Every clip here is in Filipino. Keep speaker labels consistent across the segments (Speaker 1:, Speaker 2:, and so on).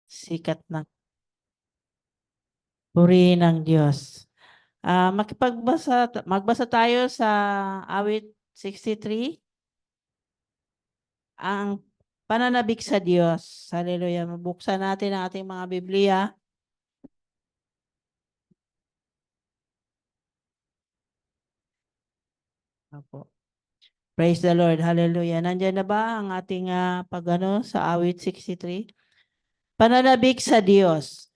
Speaker 1: Sikat ng purihin ng Diyos. Magbasa tayo sa awit 63, ang pananabik sa Diyos. Hallelujah. Mabuksan natin ang ating mga Biblia. Opo. Praise the Lord. Hallelujah. Nandiyan na ba ang ating sa awit 63? Pananabik sa Diyos.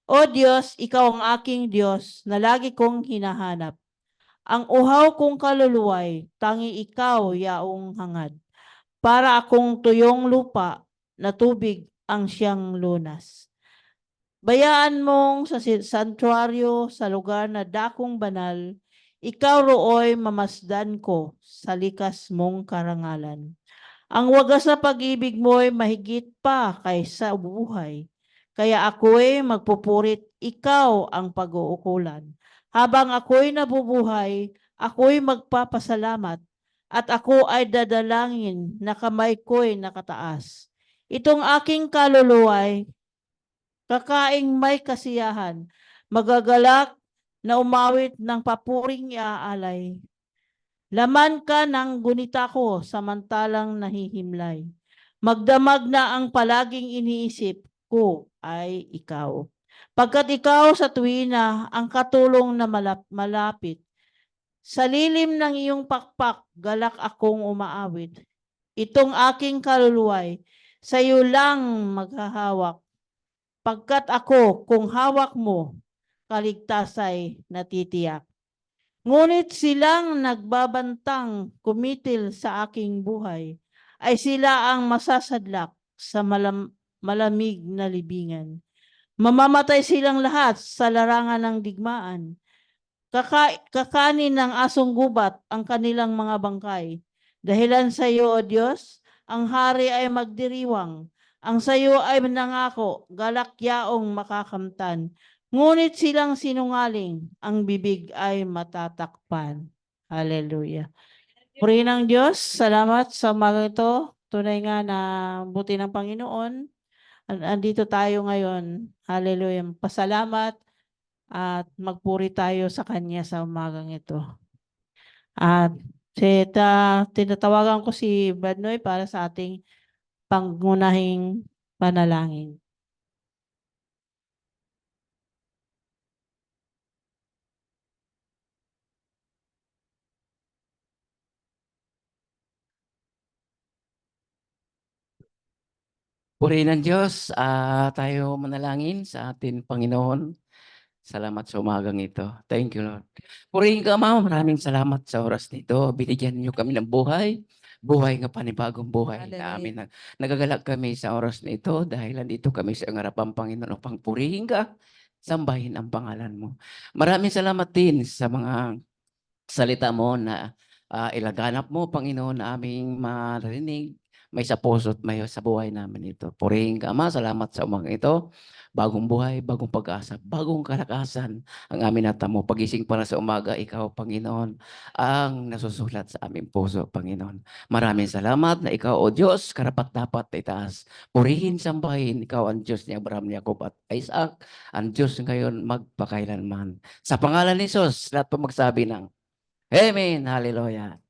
Speaker 1: O Diyos, ikaw ang aking Diyos na lagi kong hinahanap. Ang uhaw kong kaluluway, tangi ikaw yaong hangad. Para akong tuyong lupa na tubig ang siyang lunas. Bayaan mong sa santuaryo sa lugar na dakong banal, ikaw rooy mamasdan ko sa likas mong karangalan. Ang wagas na pag-ibig mo'y mahigit pa kaysa buhay. Kaya ako'y magpupurit, ikaw ang pag-uukulan. Habang ako'y nabubuhay, ako'y magpapasalamat at ako ay dadalangin na kamay ko'y nakataas. Itong aking kaluluway, kakaing may kasiyahan, magagalak na umawit ng papuring iaalay. Laman ka ng gunita ko samantalang nahihimlay. Magdamag na ang palaging iniisip ko ay ikaw. Pagkat ikaw sa tuwina ang katulong na malapit. Sa lilim ng iyong pakpak, galak akong umaawit. Itong aking kaluluway, sa iyo lang maghahawak. Pagkat ako, kung hawak mo, kaligtasay natitiyak. Ngunit silang nagbabantang kumitil sa aking buhay, ay sila ang masasadlak sa malamig na libingan. Mamamatay silang lahat sa larangan ng digmaan. Kakanin ng asong gubat ang kanilang mga bangkay. Dahilan sa iyo, O Diyos, ang hari ay magdiriwang. Ang sa iyo ay nangako, galak yaong makakamtan. Ngunit silang sinungaling, ang bibig ay matatakpan. Hallelujah. Purihin ng Diyos, salamat sa umaga ito. Tunay nga na buti ng Panginoon. Andito tayo ngayon. Hallelujah. Pasalamat at magpuri tayo sa Kanya sa umagang ito. At tinatawagan ko si Badnoy para sa ating pangunahing panalangin.
Speaker 2: Purihin ng Diyos, tayo manalangin sa ating Panginoon. Salamat sa umagang ito. Thank you, Lord. Purihin ka, Ama. Maraming salamat sa oras nito. Binigyan niyo kami ng buhay. Buhay nga panibagong buhay na amin. Nagagalak kami sa oras na ito dahil nandito kami sa harapan Panginoon upang purihin ka, sambahin ang pangalan mo. Maraming salamat din sa mga salita mo na ilaganap mo, Panginoon, na aming marinig. May sa puso at may sa buhay namin ito. Purihin ka, Ama. Salamat sa umagang ito. Bagong buhay, bagong pag-asa, bagong kalakasan ang amin natamo. Pagising para sa umaga, ikaw, Panginoon, ang nasusulat sa aming puso, Panginoon. Maraming salamat na ikaw, O Diyos, karapat-dapat itaas. Purihin, sambahin, ikaw ang Diyos ni Abraham, ni Jacob at Isaac, ang Diyos ngayon magpakailanman. Sa pangalan ni Jesus, lahat po magsabi ng Amen. Hallelujah.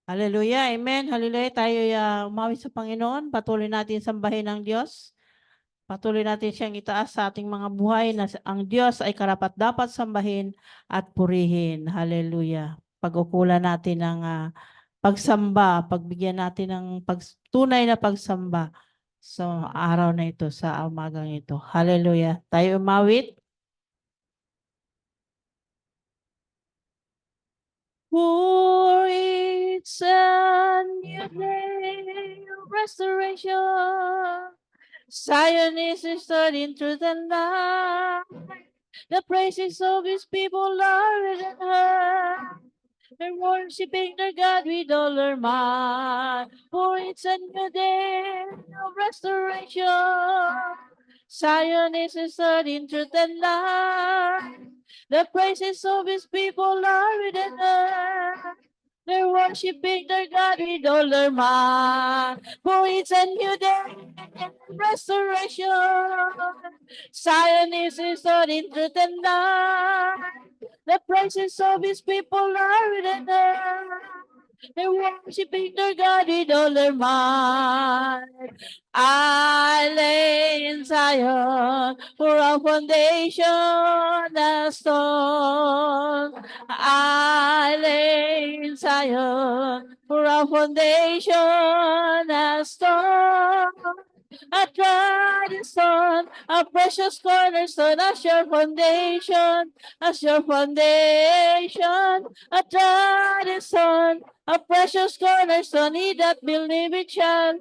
Speaker 1: Hallelujah. Amen. Hallelujah. Tayo umawi sa Panginoon. Patuloy natin sambahin ang Diyos. Patuloy natin siyang itaas sa ating mga buhay na ang Diyos ay karapat-dapat sambahin at purihin. Hallelujah. Pag-ukulan natin ng pagsamba, pagbigyan natin ng tunay na pagsamba sa araw na ito, sa umagang ito. Hallelujah. Tayo umawit. For it's a new day of restoration. Zion is restored into the light. The praises of his people are They're worshiping their God with all their might. For it's a new day of restoration. Zion is restored in truth and light. The praises of his people are within earth. They're worshiping their God with all their might. For it's a new day of restoration. Zion is restored in truth and light. The praises of his people are within earth. They're worshiping their God with all their might. I lay in Zion for a foundation a stone. I lay in Zion for a foundation a stone. A tried stone, a precious cornerstone, a sure foundation, a sure foundation. A tried stone, a precious cornerstone, he that believeth shall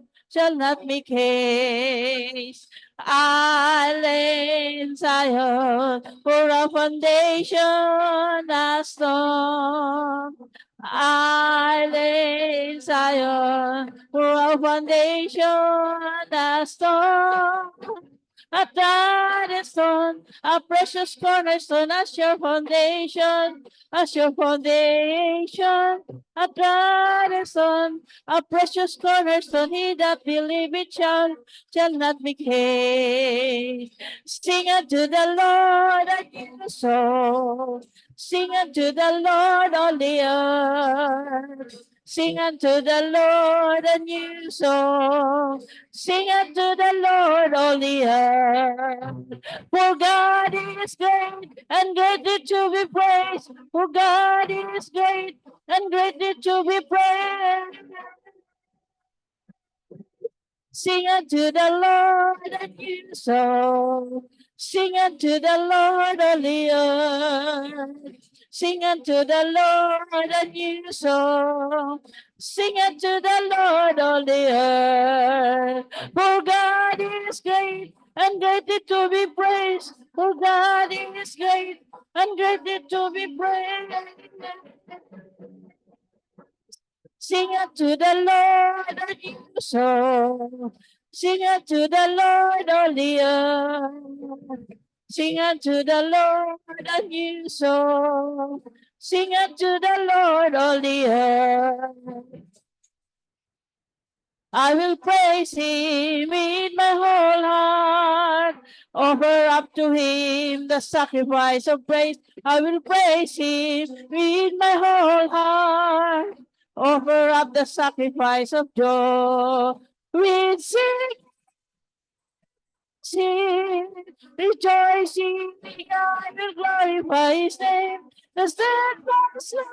Speaker 1: not make haste. I lay in Zion for a foundation a stone. I lay in Zion for a foundation a stone. A tried stone, a precious cornerstone, a sure foundation, a sure foundation. A tried stone, a precious cornerstone, he that believeth shall not be haste. Sing unto the Lord a new song. Sing unto the Lord all the earth. Sing unto the Lord a new song. Sing unto the Lord all the earth. For God is great and greatly to be praised. For God is great and greatly to be praised. Sing unto the Lord a new song. Sing unto the Lord all the earth. Sing unto the Lord a new song. Sing unto the Lord all the earth. For God is great and greatly to be praised. For God is great and greatly to be praised. Sing unto the Lord a new song. Sing unto the Lord all the earth. Sing unto the Lord a new song. Sing unto the Lord all the earth. I will praise him with my whole heart. Offer up to him the sacrifice of praise. I will praise him with my whole heart. Offer up the sacrifice of joy. With sing, rejoicing, I will glorify his name. The steadfast love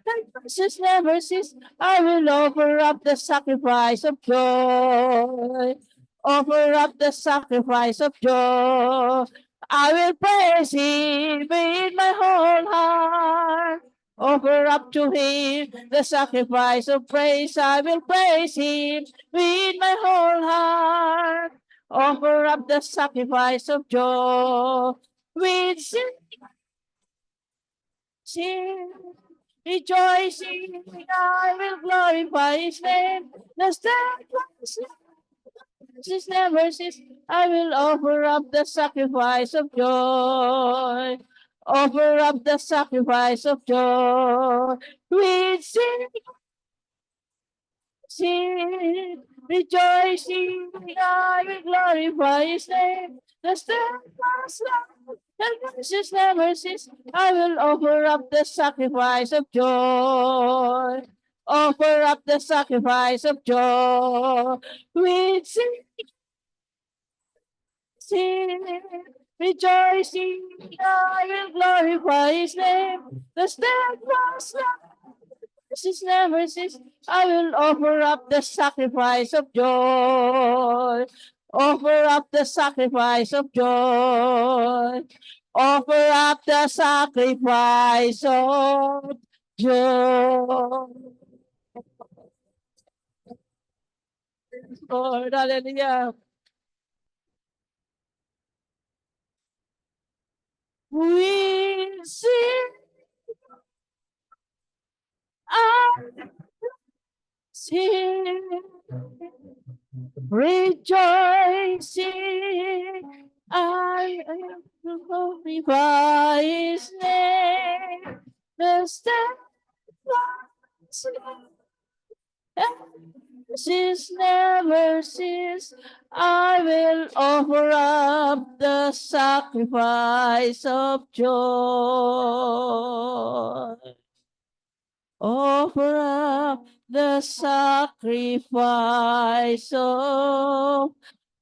Speaker 1: and mercies never cease. I will offer up the sacrifice of joy. Offer up the sacrifice of joy. I will praise him with my whole heart. Offer up to him the sacrifice of praise. I will praise him with my whole heart. Offer up the sacrifice of joy. With sing, rejoicing, I will glorify his name. The steadfast love never cease. I will offer up the sacrifice of joy. Offer up the sacrifice of joy. With sing, rejoicing, I will glorify his name. The steadfast love and mercies never cease. I will offer up the sacrifice of joy. Offer up the sacrifice of joy. With sing, rejoicing, I will glorify his name. The steadfast love never cease. I will offer up the sacrifice of joy. Offer up the sacrifice of joy. Offer up the sacrifice of joy. Lord, hallelujah. We sing Sing, rejoicing, I am glorify His name. The steadfast cease, never cease. I will offer up the sacrifice of joy. Offer up the sacrifice of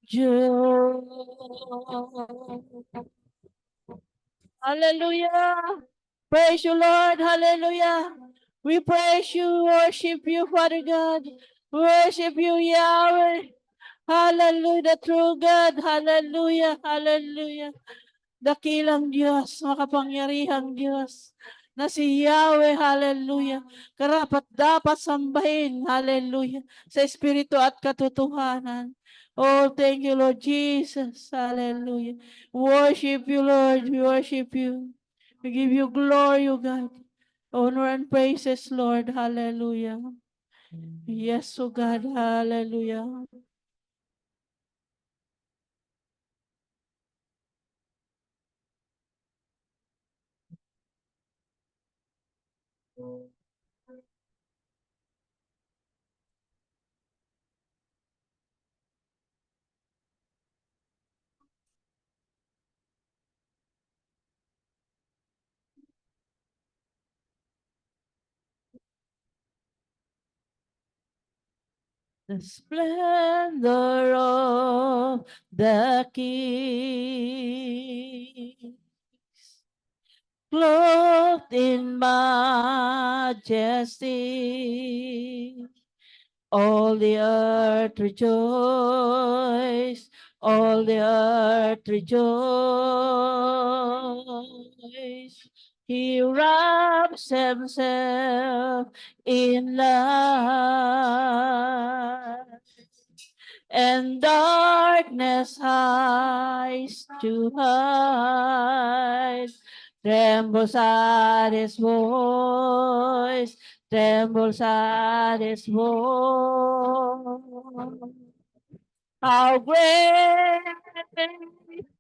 Speaker 1: joy. Hallelujah. Praise you, Lord. Hallelujah. We praise you, worship you, Father God. Worship you, Yahweh. Hallelujah, the true God. Hallelujah, hallelujah. Dakilang Diyos, makapangyarihang Diyos, na si Yahweh, hallelujah. Karapat dapat sambahin, hallelujah, sa Espiritu at katotohanan. Oh, thank you, Lord Jesus, hallelujah. Worship you, Lord, we worship you. We give you glory, O God. Honor and praises, Lord, hallelujah. Yes, O God, hallelujah. The splendor of the King, clothed in majesty. All the earth rejoice, all the earth rejoice. He wraps himself in light, and darkness hides to hide. Trembles at his voice, trembles at his voice. How great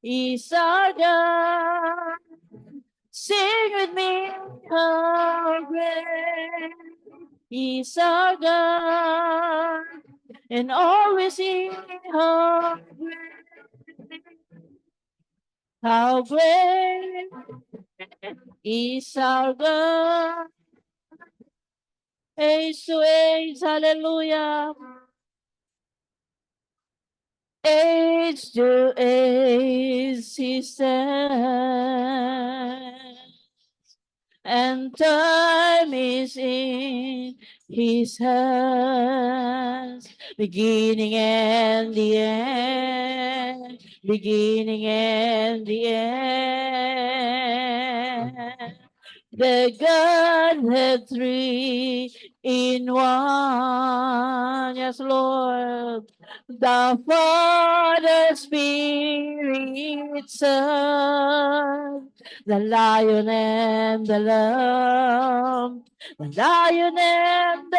Speaker 1: is our God! Sing with me, how great is our God, and always sing how great is our God. Age to age, hallelujah. Age to age, He stands, and time is in His hands, beginning and the end, beginning and the end. The Godhead three in one, yes, Lord. The Father, Spirit, Son, the Lion and the Lamb, the Lion and the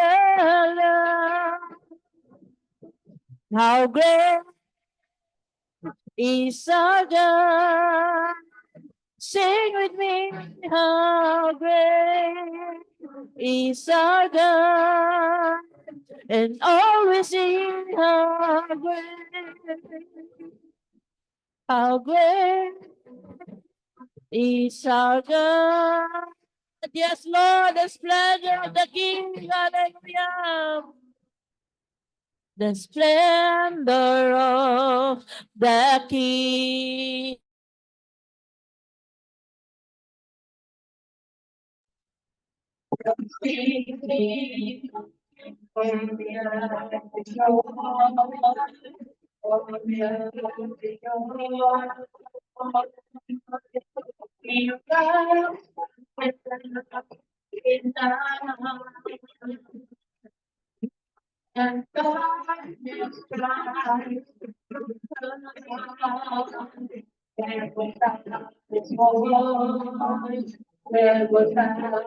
Speaker 1: Lamb. How great is our God! Sing with me, how great is our God, and always sing how great is our God. Yes, Lord, the splendor of the King, hallelujah. The splendor of the King. Where was I?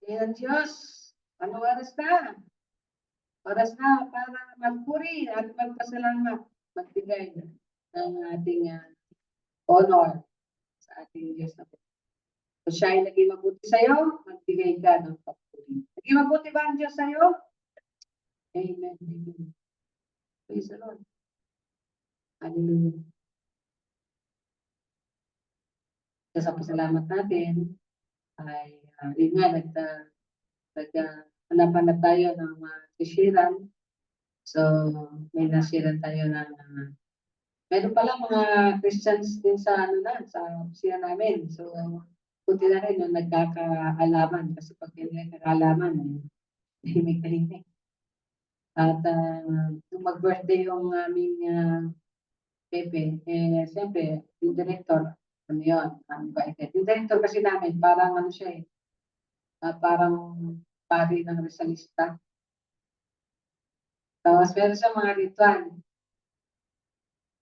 Speaker 3: Ayan, Diyos, ano oras na? Oras na para magpuri at magpasalamat, magbigay ng ating honor sa ating Diyos na po. Kung siya ay naging mabuti sa'yo, magbigay ka ng papuri. Naging mabuti ba ang Diyos sa'yo? Amen. Amen. Praise the Lord. Hallelujah. Sa pasalamat natin ay yun nga, hanap-hanap tayo ng mga sisiran. So, may nasiran tayo ng meron pala mga Christians din sa sa siya namin. So, buti na rin nung nagkakaalaman kasi pag hindi nagkakaalaman, tahimik-tahimik. At nung mag-birthday yung aming Pepe, siyempre, yung director, ano yun, invited. Yung director kasi namin, parang siya parang pari ng Rizalista. Tapos meron siya mga ritual.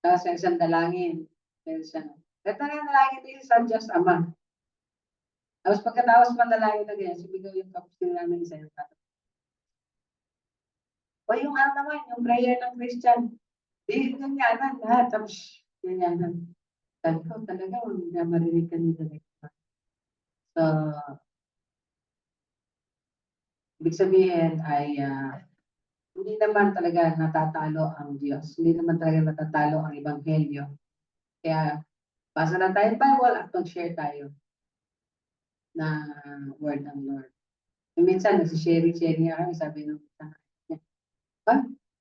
Speaker 3: Tapos isang dalangin. Meron siya. Ito na yung dalangin din sa Diyos Ama. Tapos pagkatapos manalangin na ganyan, sumigaw yung kapatid namin sa iyo. O yung naman, yung prayer ng Christian. Di, ganyanan lahat. Tapos, ganyanan. Sabi ko, talaga, hindi na marinig ka ni Director. So, ibig sabihin ay hindi naman talaga natatalo ang Diyos. Hindi naman talaga natatalo ang Ebanghelyo. Kaya, basa lang tayo Bible at mag-share tayo na word ng Lord. Yung minsan, nagsisharing nga kami, sabi nung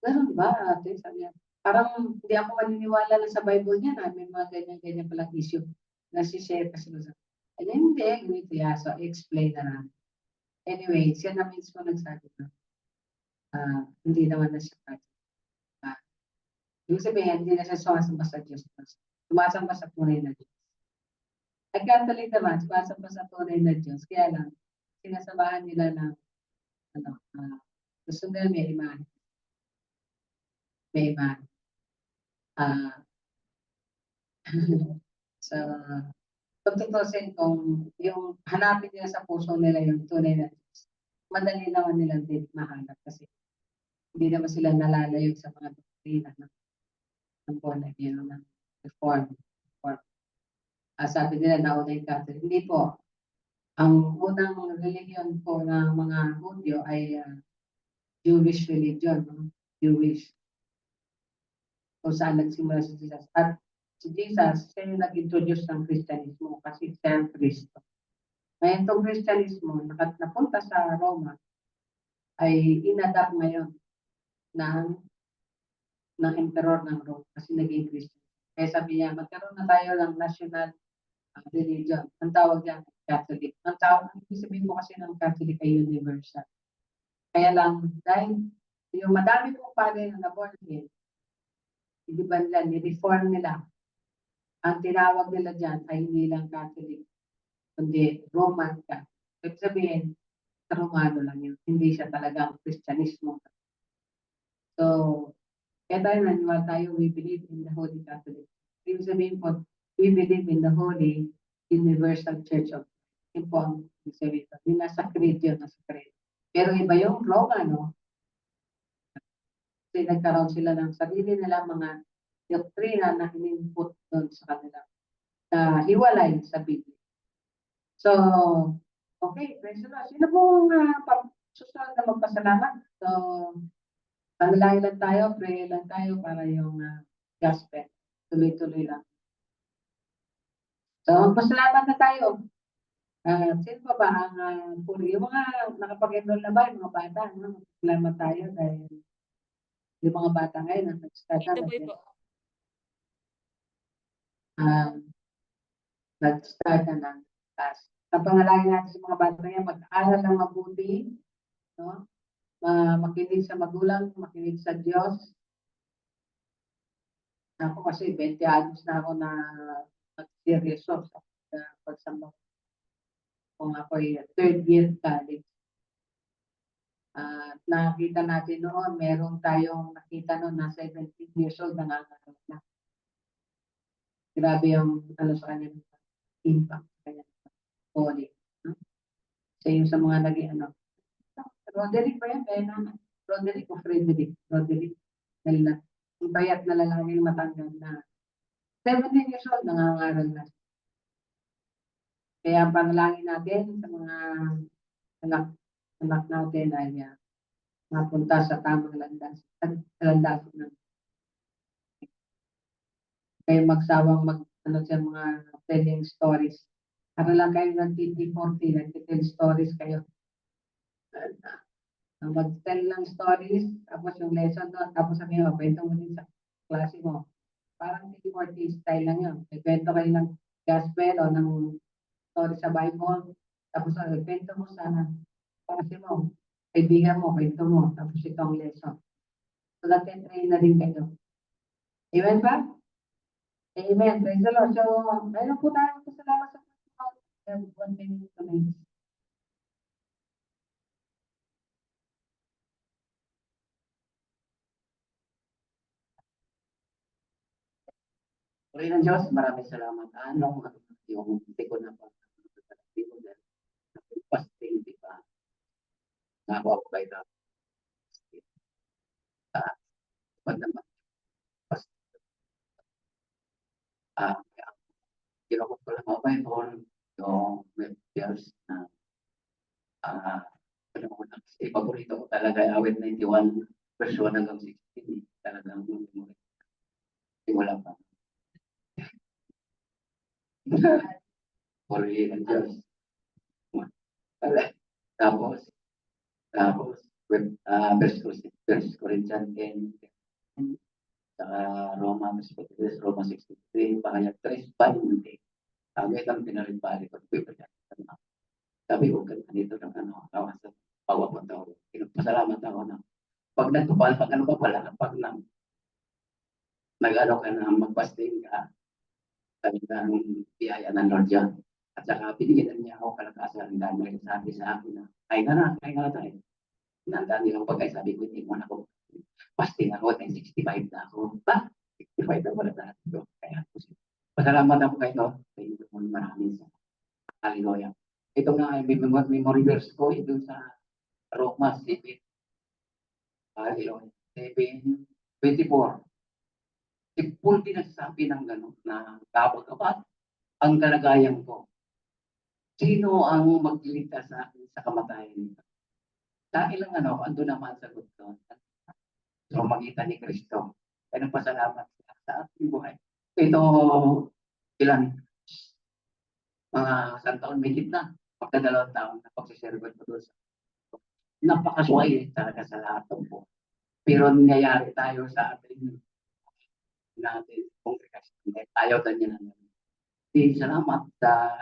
Speaker 3: ganun ba ate? Sabi niya, parang hindi ako maniniwala na sa Bible niya na may mga ganyan-ganyan palang issue. Nasishare kasi sa hindi, ganito yan. So, explain na lang. Anyway, siya na mismo nagsabi na hindi naman na siya ibig sabihin, hindi na siya sumasamba sa Diyos. Sumasamba sa tunay na Diyos. At Catholic naman, sumasamba sa tunay na Diyos. Kaya lang, sinasamahan nila ng gusto nila may imahe. May imahe. So, kung tutusin kung yung hanapin nila sa puso nila yung tunay na Diyos, madali naman nilang din mahanap kasi hindi naman sila nalalayo sa mga doktrina ng born again, ng reform. Sabi nila nauna yung Catholic. Hindi po. Ang unang religion po ng mga Hudyo ay Jewish religion, no? Jewish. Kung saan nagsimula si Jesus. At si Jesus, siya yung nag-introduce ng Kristyanismo kasi siya ang Kristo. Ngayon itong Kristyanismo, napunta sa Roma, ay inadapt ngayon ng emperor ng Rome kasi naging Christian. Kaya sabi niya, magkaroon na tayo ng national religion. Ang tawag niya, Catholic. Ang ibig sabihin mo kasi ng Catholic ay universal. Kaya lang, dahil yung madami pong pare na born again, hindi ba nila, ni-reform nila. Ang tinawag nila dyan ay hindi lang Catholic, kundi Roman Catholic. Ibig sabihin, sa Romano lang yun. Hindi siya talagang Kristyanismo. So, kaya tayo naniwala tayo, we believe in the Holy Catholic. Ibig sabihin po, we believe in the Holy Universal Church of Christ. Yun po ang ibig sabihin po. Yung nasa creed yun, nasa creed. Pero iba yung Romano, kasi nagkaroon sila ng sarili nila mga doktrina na in-input doon sa kanila na hiwalay sa Biblia. So, okay, praise the Lord. Sino pong susunod na magpasalamat? So, panalangin lang tayo, pray lang tayo para yung gospel. Tuloy-tuloy lang. So, magpasalamat na tayo. Sino pa ba ang puri? Yung mga nakapag-enroll na ba, yung mga bata, no? Magpasalamat tayo dahil yung mga bata ngayon ang nag-start na nag-start na ng class. Ang pangalangin natin sa mga bata ngayon, mag-aaral ng mabuti, no? Makinig sa magulang, makinig sa Diyos. Ako kasi 20 anos na ako na nag-seryoso sa pagsamba. Kung ako ay third year college. Nakita natin noon, meron tayong nakita noon na 17 years old na nangangaral na. Grabe yung sa kanya impact sa kanya. Holy. Siya yung sa mga naging Roderick ba yan? Kaya naman. Roderick o Frederick? Roderick. Dahil na, yung bayat na lalaki yung matanggal na 17 years old, nangangaral na. Kaya ang panalangin natin sa mga anak natin ay mapunta sa tamang landas. Landas ng kayo magsawang sa mga telling stories. Para lang kayo ng TT40, nag-tell stories kayo. Mag-tell ng stories, tapos yung lesson doon, tapos sabihin mo, kwento mo din sa klase mo. Parang TT40 style lang yun. Kwento kayo ng gospel o ng story sa Bible, tapos kwento mo sa klase mo, kaibigan mo, kwento mo, tapos itong lesson. So, natin-train na rin kayo. Amen ba? Amen. Praise the Lord. So, mayroon po tayo salamat sa Panginoon. 1 minute to minutes.
Speaker 2: Puri ng Diyos, maraming salamat. Yung hindi ko na pa. Hindi ko na. Fasting, di ba? Nako ako kayo na. Pag naman, fasting. Kinakot ko lang ako Bible, yung web years na paborito ko talaga awit 91 verse 1 hanggang 16. Talagang simula pa. Puri ng Diyos. Tapos, verse Corinthians 10, saka Roma 63, pahayag 3, hindi. Sabi kang pinaribali ko, sabi ko, ganito ng sa pawag mo daw. Pasalamat ako na pag nagtupal, pag ano pa pala, pag nag-ano ka na mag-fasting ka, talagang biyaya ng Lord yan. At saka binigyan niya ako kalakasan dahil sabi sa akin na, ay na tayo. Nandaan nilang pagkay, sabi ko, hindi mo na ako. Fasting ako, 65 na ako. 65 na pala dahil ko. Kaya pasalamat ako kayo. Thank you maraming sa Hallelujah. Ito nga ay memory verse ko ito sa Roma 7. Hallelujah. 7:24. Si Paul din nagsasabi ng gano'n na kapag ang kalagayan ko.
Speaker 4: Sino ang magliligtas sa akin sa kamatayan? Dahil ang ando naman sa sagot doon. So, magitan ni Kristo. Kaya nagpasalamat siya sa ating buhay. Ito, ilan? Mga isang taon, may na. Pagka 2 taon na pagsiserve ko doon. Napakasway talaga sa lahat ng buhay. Pero nangyayari tayo sa ating natin kongregasyon. Tayo din yan. Di salamat sa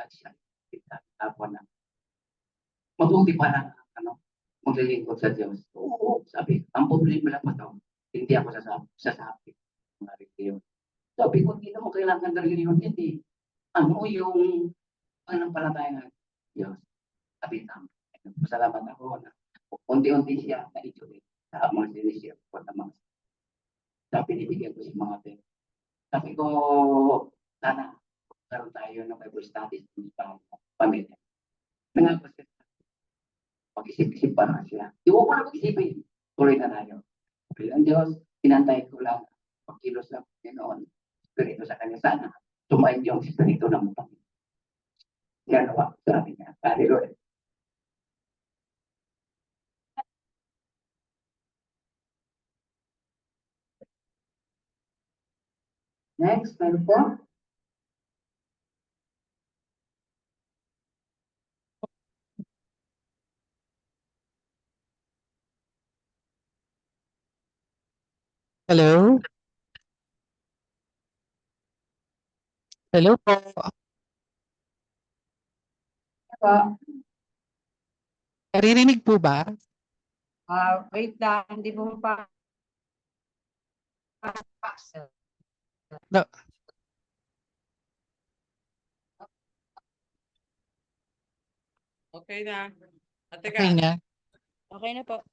Speaker 4: tapon na mabuti pa na maglilingkod sa Diyos. Oo, sabi, ang problema lang pa daw, hindi ako sasabi mga reliyon. Sabi ko, hindi naman kailangan ng reliyon yan eh. Ano yung panampalataya ng Diyos? Sabi namin, masalamat ako na unti-unti siya na ito sa mga sinisip ko na mga sabi, binibigyan ko si mga tayo. Sabi ko, sana karoon tayo ng Bible studies sa pamilya. Nangapos ka, mag-isip-isip pa na sila. Di ko na mag-isipin. Tuloy na tayo. Tuloy ang Diyos, pinantay ko lang, pagkilos lang, Panginoon, Espiritu sa kanya. Sana, tumayin yung Espiritu ng mga Panginoon. Yan nawa, sabi niya. Hallelujah.
Speaker 3: Next, meron po.
Speaker 5: Hello? Hello po.
Speaker 3: Po.
Speaker 5: Naririnig po ba?
Speaker 3: Wait lang, hindi mo pa.
Speaker 5: No.
Speaker 2: Okay na.
Speaker 5: Okay na.
Speaker 1: Okay na po.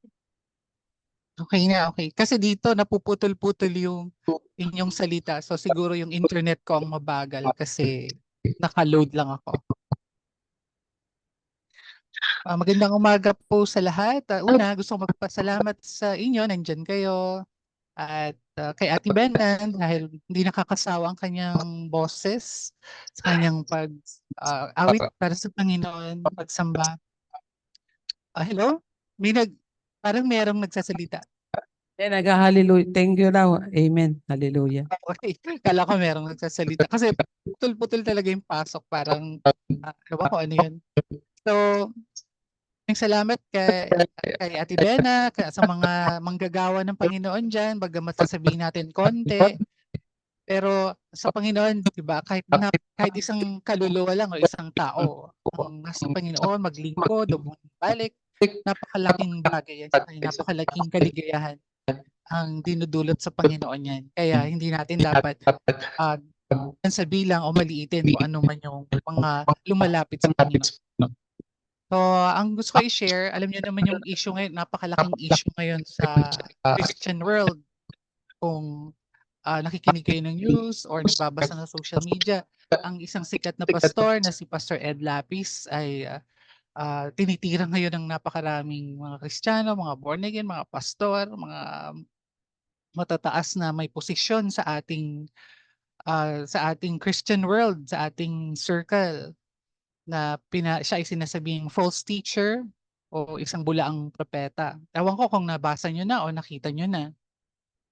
Speaker 5: Okay na, okay. Kasi dito napuputol-putol yung inyong salita. So siguro yung internet ko ang mabagal kasi naka-load lang ako. Magandang umaga po sa lahat. Una, gusto ko magpasalamat sa inyo. Nandyan kayo. At kay Ate Benan dahil hindi nakakasawa ang kanyang boses sa kanyang pag-awit para sa Panginoon, pagsamba. Hello? Parang merong nagsasalita.
Speaker 2: Nag-hallelujah. Thank you daw. Amen. Hallelujah.
Speaker 5: Okay. Kala ko merong nagsasalita. Kasi putol-putol talaga yung pasok. Parang, ewan ko ano yun. So, maraming salamat kay Ate Bena, sa mga manggagawa ng Panginoon dyan, bagamat sasabihin natin konti. Pero sa Panginoon, di ba, kahit isang kaluluwa lang o isang tao, ang nasa Panginoon, maglingkod o bumalik, napakalaking bagay yan. Napakalaking kaligayahan ang dinudulot sa Panginoon yan. Kaya hindi natin dapat sa bilang o maliitin kung ano man yung mga lumalapit sa Panginoon. So, ang gusto ko i-share, alam niyo naman yung issue ngayon, napakalaking issue ngayon sa Christian world. Kung nakikinig kayo ng news or nagbabasa ng social media, ang isang sikat na pastor na si Pastor Ed Lapis ay tinitirang ngayon ng napakaraming mga Kristiyano, mga born again, mga pastor, mga matataas na may posisyon sa ating Christian world, sa ating circle na siya ay sinasabing false teacher o isang bulaang propeta. Ewan ko kung nabasa nyo na o nakita nyo na.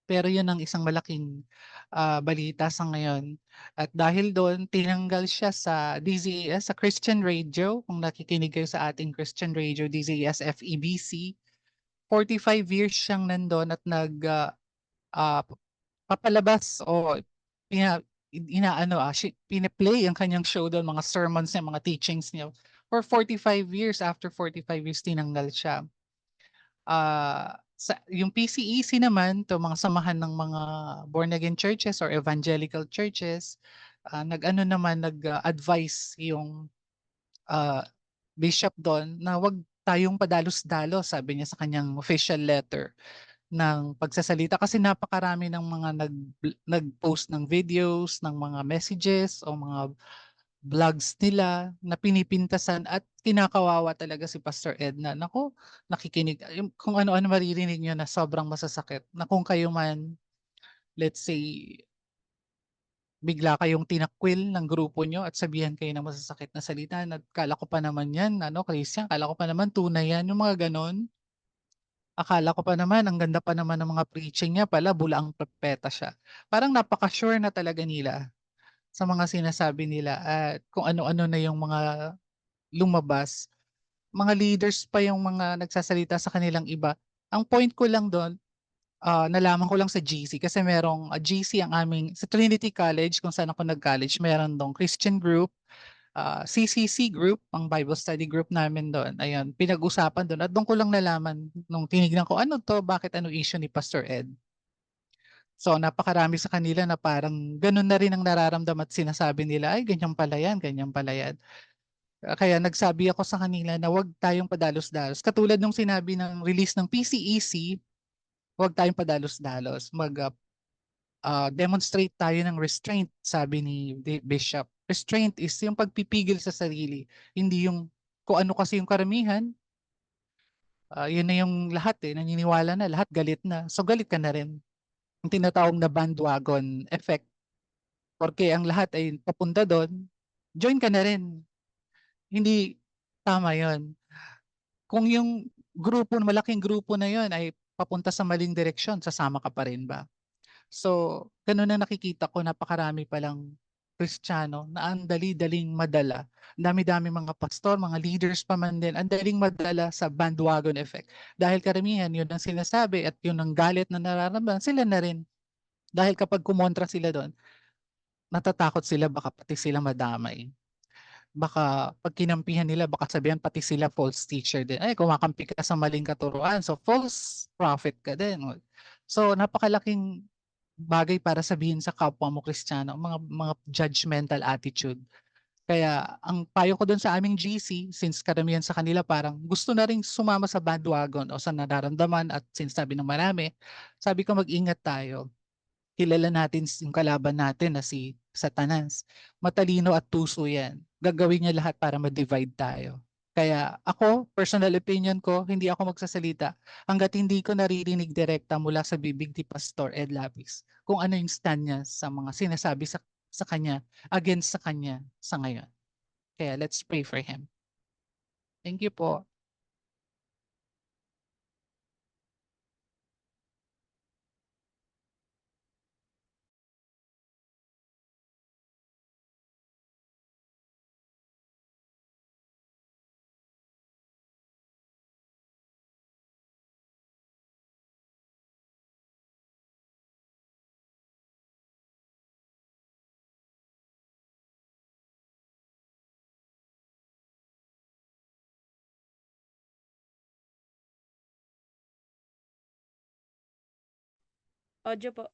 Speaker 5: Pero yun ang isang malaking balita sa ngayon. At dahil doon, tinanggal siya sa DZAS, sa Christian Radio. Kung nakikinig kayo sa ating Christian Radio, DZAS FEBC, 45 years siyang nandun at papalabas o pinaplay ang kanyang show doon, mga sermons niya, mga teachings niya. For 45 years, after 45 years, tinanggal siya. Yung PCEC naman, to mga samahan ng mga born-again churches or evangelical churches, nag-advise yung bishop doon na wag tayong padalos-dalos, sabi niya sa kanyang official letter ng pagsasalita kasi napakarami ng mga nag-post ng videos, ng mga messages o mga vlogs nila na pinipintasan at kinakawawa talaga si Pastor Ed na naku, nakikinig kung ano-ano maririnig niyo na sobrang masasakit na kung kayo man, let's say, bigla kayong tinakwil ng grupo nyo at sabihan kayo ng masasakit na salita na kala ko pa naman yan, Christian, kala ko pa naman tunay yan, yung mga ganon. Akala ko pa naman, ang ganda pa naman ng mga preaching niya, pala bulaang propeta siya. Parang napaka-sure na talaga nila sa mga sinasabi nila at kung ano-ano na yung mga lumabas. Mga leaders pa yung mga nagsasalita sa kanilang iba. Ang point ko lang doon, nalaman ko lang sa GC kasi merong GC ang aming, sa Trinity College kung saan ako nag-college, meron dong Christian group, CCC group, ang Bible study group namin doon. Ayun, pinag-usapan doon at doon ko lang nalaman nung tinignan ko, ano to, bakit ano issue ni Pastor Ed. So napakarami sa kanila na parang ganun na rin ang nararamdaman at sinasabi nila, ay ganyan pala yan, ganyan pala yan. Kaya nagsabi ako sa kanila na wag tayong padalos-dalos. Katulad nung sinabi ng release ng PCEC, wag tayong padalos-dalos. Demonstrate tayo ng restraint, sabi ni Bishop. Restraint is yung pagpipigil sa sarili, hindi yung kung ano kasi yung karamihan. Yun na yung lahat naniniwala na, lahat galit na. So galit ka na rin. Yung tinatawag na bandwagon effect. Porque ang lahat ay papunta doon, join ka na rin. Hindi tama yon. Kung yung malaking grupo na yon ay papunta sa maling direksyon, sasama ka pa rin ba? So, ganun na nakikita ko, napakarami palang Kristiyano na ang dali-daling madala. Ang dami-dami mga pastor, mga leaders pa man din, ang daling madala sa bandwagon effect. Dahil karamihan, yun ang sinasabi at yun ang galit na nararamdaman, sila na rin. Dahil kapag kumontra sila doon, natatakot sila baka pati sila madamay. Baka pag kinampihan nila, baka sabihan pati sila false teacher din. Ay, kumakampi ka sa maling katuruan. So, false prophet ka din. So, napakalaking bagay para sabihin sa kapwa mo Kristiyano, mga judgmental attitude. Kaya ang payo ko doon sa aming GC, since karamihan sa kanila parang gusto na ring sumama sa bandwagon o sa nararamdaman at sinasabi ng marami, sabi ko mag-ingat tayo. Kilala natin yung kalaban natin na si Satanas. Matalino at puso yan. Gagawin niya lahat para ma-divide tayo. Kaya ako, personal opinion ko, hindi ako magsasalita hanggat hindi ko naririnig direkta mula sa bibig ni Pastor Ed Lapis kung ano yung stand niya sa mga sinasabi sa kanya, against sa kanya sa ngayon. Kaya let's pray for him. Thank you po.
Speaker 6: Audio po.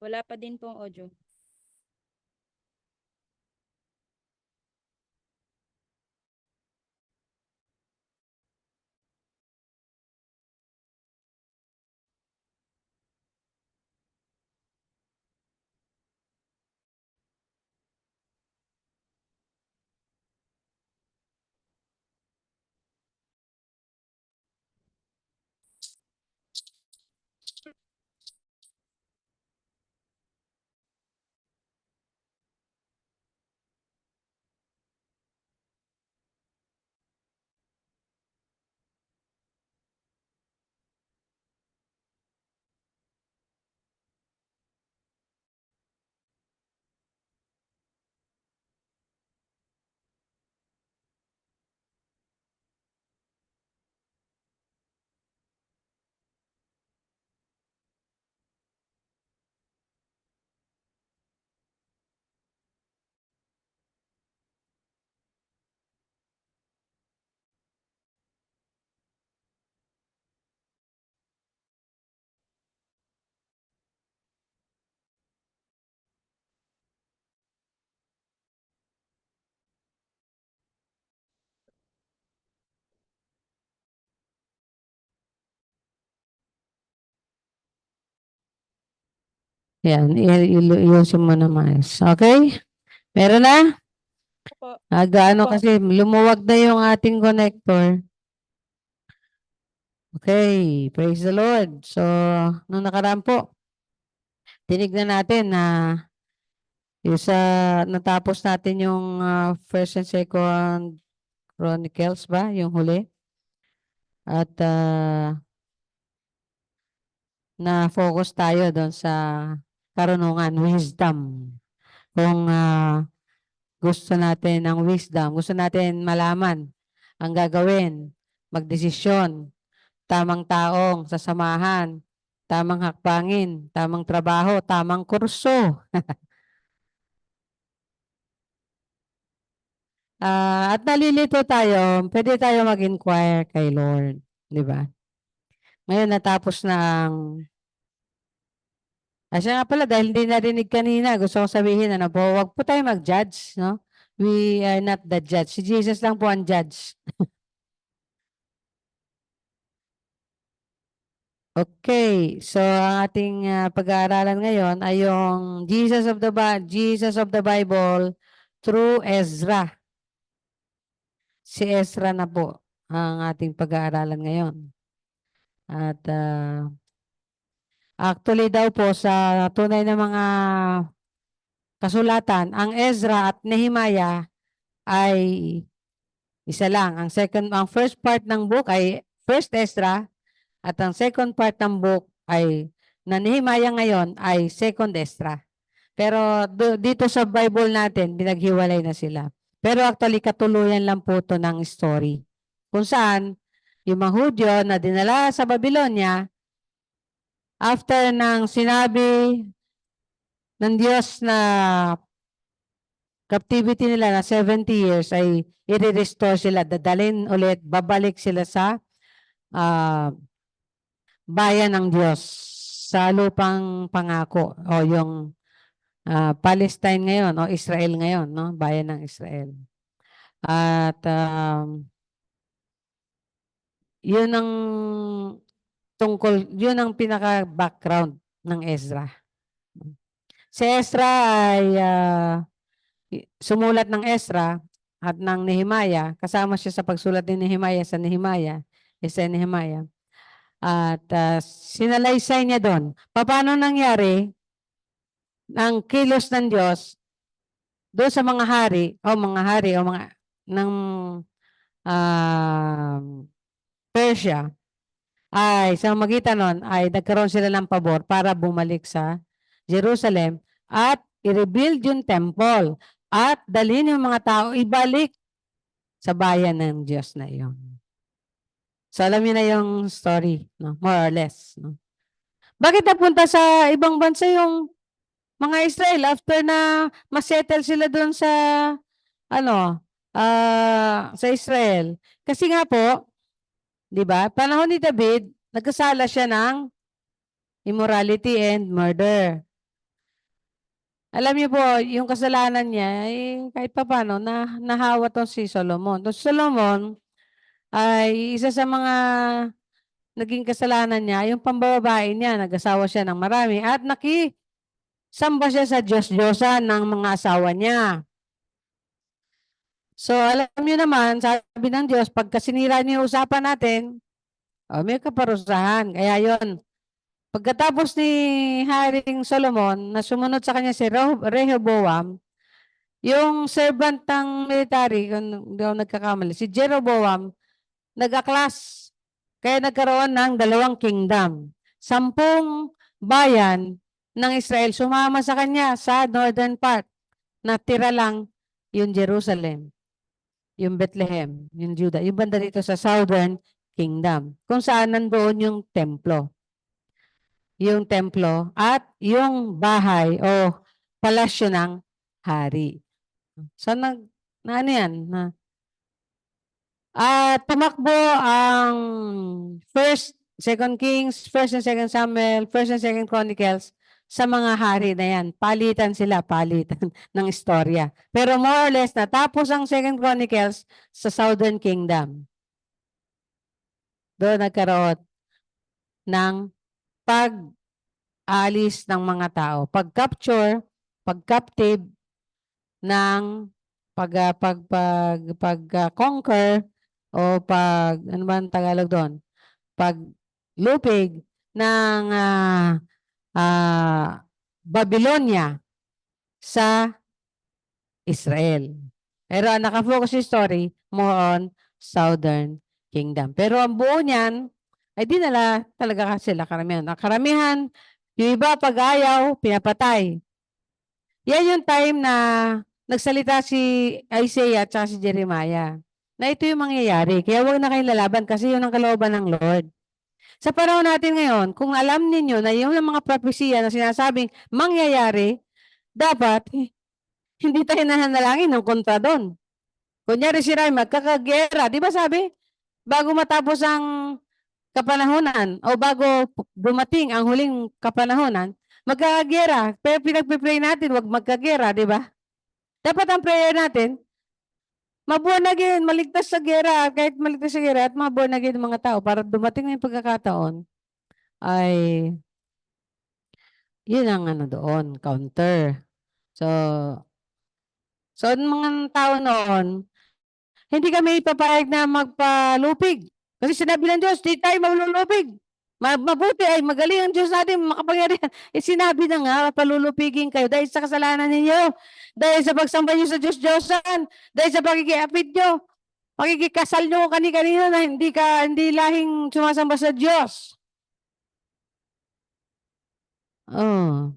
Speaker 6: Wala pa din pong audio.
Speaker 7: Yan, iusin mo na maayos. Okay? Meron na?
Speaker 6: Opo.
Speaker 7: Gaano
Speaker 6: Opo.
Speaker 7: kasi lumuwag na yung ating connector. Okay, praise the Lord. So, nung nakaraan po, tinignan natin na yung natapos natin yung first and second Chronicles ba? Yung huli. At na-focus tayo doon sa karunungan, wisdom. Kung gusto natin ng wisdom, gusto natin malaman ang gagawin, magdesisyon, tamang taong sasamahan, tamang hakbangin, tamang trabaho, tamang kurso. At nalilito tayo, pwede tayo mag-inquire kay Lord. Di ba? Ngayon natapos na ang siya nga pala, dahil hindi narinig kanina, gusto ko sabihin, ano po, wag po tayo mag-judge, no? We are not the judge. Si Jesus lang po ang judge. Okay, so ang ating pag-aaralan ngayon ay yung Jesus of the Bible through Ezra. Si Ezra na po ang ating pag-aaralan ngayon. At actually daw po sa tunay na mga kasulatan, ang Ezra at Nehemiah ay isa lang. Ang first part ng book ay First Ezra at ang second part ng book ay na Nehemiah ngayon ay Second Ezra. Pero dito sa Bible natin, binaghiwalay na sila. Pero actually, katuluyan lang po ito ng story. Kung saan, yung mga Hudyo na dinala sa Babylonia, after ng sinabi ng Diyos na captivity nila na 70 years ay i-restore sila, dadalhin ulit, babalik sila sa bayan ng Diyos sa lupang pangako o yung Palestine ngayon o Israel ngayon, no? Bayan ng Israel. At yun ang yun ang pinaka-background ng Ezra. Si Ezra ay sumulat ng Ezra at ng Nehemiah. Kasama siya sa pagsulat ni Nehemiah sa Nehemiah. At sinalaysay niya doon. Paano nangyari ang kilos ng Diyos doon sa mga hari o mga ng Persia ay sa magitan nun ay nagkaroon sila ng pabor para bumalik sa Jerusalem at i-rebuild yung temple at dalhin yung mga tao ibalik sa bayan ng Diyos na iyon. So alam niyo na yung story, no? More or less. No? Bakit napunta sa ibang bansa yung mga Israel after na masettle sila doon sa sa Israel? Kasi nga po, di ba, panahon ni David, nagkasala siya ng immorality and murder. Alam niyo po, yung kasalanan niya, kahit pa paano, nahawa to si Solomon. So, Solomon ay isa sa mga naging kasalanan niya, yung pambababae niya, nag-asawa siya ng marami at nakisamba siya sa Diyos-Diyosan ng mga asawa niya. So, alam niyo naman, sabi ng Diyos, pagka sinira niyo yung usapan natin, may kaparusahan. Kaya yon. Pagkatapos ni Haring Solomon, na sumunod sa kanya si Rehoboam, yung servant ng military, kung hindi ako nagkakamali, si Jeroboam, nag-aklas. Kaya nagkaroon ng 2 kingdom. 10 bayan ng Israel sumama sa kanya sa northern part. Natira lang yung Jerusalem, yung Bethlehem, yung Judah, yung banda dito sa southern kingdom, kung saan nandoon yung templo. Yung templo at yung bahay o palasyo ng hari. So, ano yan? Tumakbo ang First, Second Kings, First and Second Samuel, First and Second Chronicles sa mga hari na yan. Palitan ng istorya. Pero more or less, natapos ang Second Chronicles sa Southern Kingdom. Doon nagkaroon ng pag-alis ng mga tao, pag-capture, pag-captive ng conquer o ano ba ang Tagalog doon? Paglupig ng Babylonia sa Israel. Pero ang nakafocus yung story more on Southern Kingdom. Pero ang buo niyan ay dinala talaga sila karamihan. Ang karamihan, yung iba pag ayaw, pinapatay. Yan yung time na nagsalita si Isaiah at si Jeremiah na ito yung mangyayari. Kaya huwag na kayong lalaban kasi yun ang kalooban ng Lord. Sa panahon natin ngayon, kung alam ninyo na yung mga propesya na sinasabing mangyayari, dapat hindi tayo nananalangin ng kontra doon. Kunyari si Ray, magkakagera. Di ba sabi? Bago matapos ang kapanahonan o bago dumating ang huling kapanahonan, magkakagera. Pero pinagpipray natin, wag magkagera, di ba? Dapat ang prayer natin, mabuwan again, maligtas sa gera, kahit maligtas sa gera at mabuwan again ng mga tao para dumating na yung pagkakataon ay yun ang ano doon, counter. So ang mga tao noon, hindi kami ipapayag na magpalupig. Kasi sinabi ng Diyos, di tayo malulupig. Mabuti ay magaling ang Diyos natin, makapangyarihan. Sinabi na nga, palulupigin kayo dahil sa kasalanan ninyo, dahil sa pagsamba nyo sa Diyos-Diyosan, dahil sa pakikiapit nyo, pakikikasal nyo kani-kanina na hindi lahing sumasamba sa Diyos. Oh.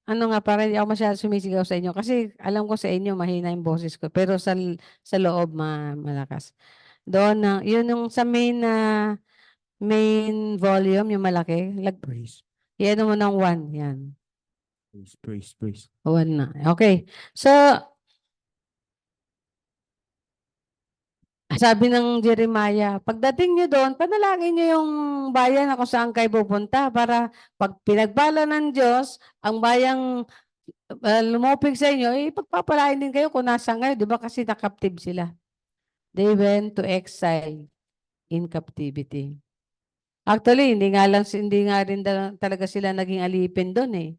Speaker 7: Ano nga, para hindi ako masyado sumisigaw sa inyo kasi alam ko sa inyo mahina yung boses ko pero sa loob malakas. Doon yun yung sa main volume yung malaki.
Speaker 8: Praise,
Speaker 7: Yan mo ng 1 yan.
Speaker 8: praise.
Speaker 7: 1 na. Okay. So sabi ng Jeremiah, pagdating nyo doon, panalangin nyo yung bayan na kung saan kayo pupunta para pag pinagbala ng Diyos, ang bayang lumupig sa inyo, pagpapalain din kayo kung nasa ngayon, di ba? Kasi na-captive sila. They went to exile in captivity. Actually, hindi nga rin talaga sila naging alipin doon eh.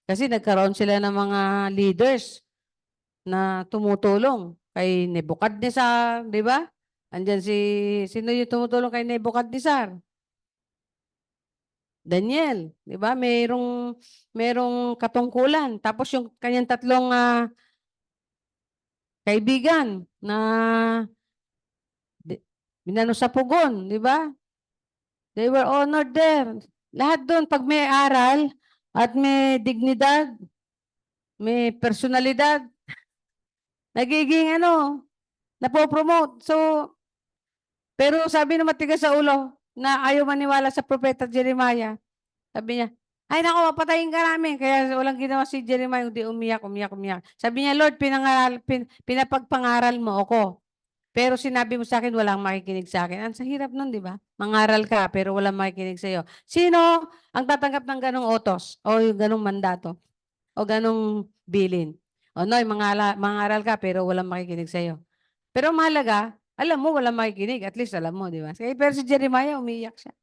Speaker 7: Kasi nagkaroon sila ng mga leaders na tumutulong kay Nebukadnezar, di ba? Andyan sino yung tumutulong kay Nebukadnezar? Daniel, di ba? Merong katungkulan. Tapos yung kanyang tatlong kaibigan na binano sa pugon, di ba? They were honored there. Lahat doon, pag may aral at may dignidad, may personalidad, nagiging napopromote. So, pero sabi ng matigas sa ulo na ayaw maniwala sa propeta Jeremiah, sabi niya, ay nako, papatayin ka namin. Kaya walang ginawa si Jeremiah, hindi umiyak. Sabi niya, Lord, pinapagpangaral mo ako. Pero sinabi mo sa akin, walang makikinig sa akin. Ang sa hirap nun, di ba? Mangaral ka, pero walang makikinig sa iyo. Sino ang tatanggap ng ganong utos? O yung ganong mandato? O ganong bilin? O Noy, mangaral ka, pero walang makikinig sa iyo. Pero mahalaga, alam mo, walang makikinig. At least alam mo, di ba? Pero si Jeremiah, umiiyak siya.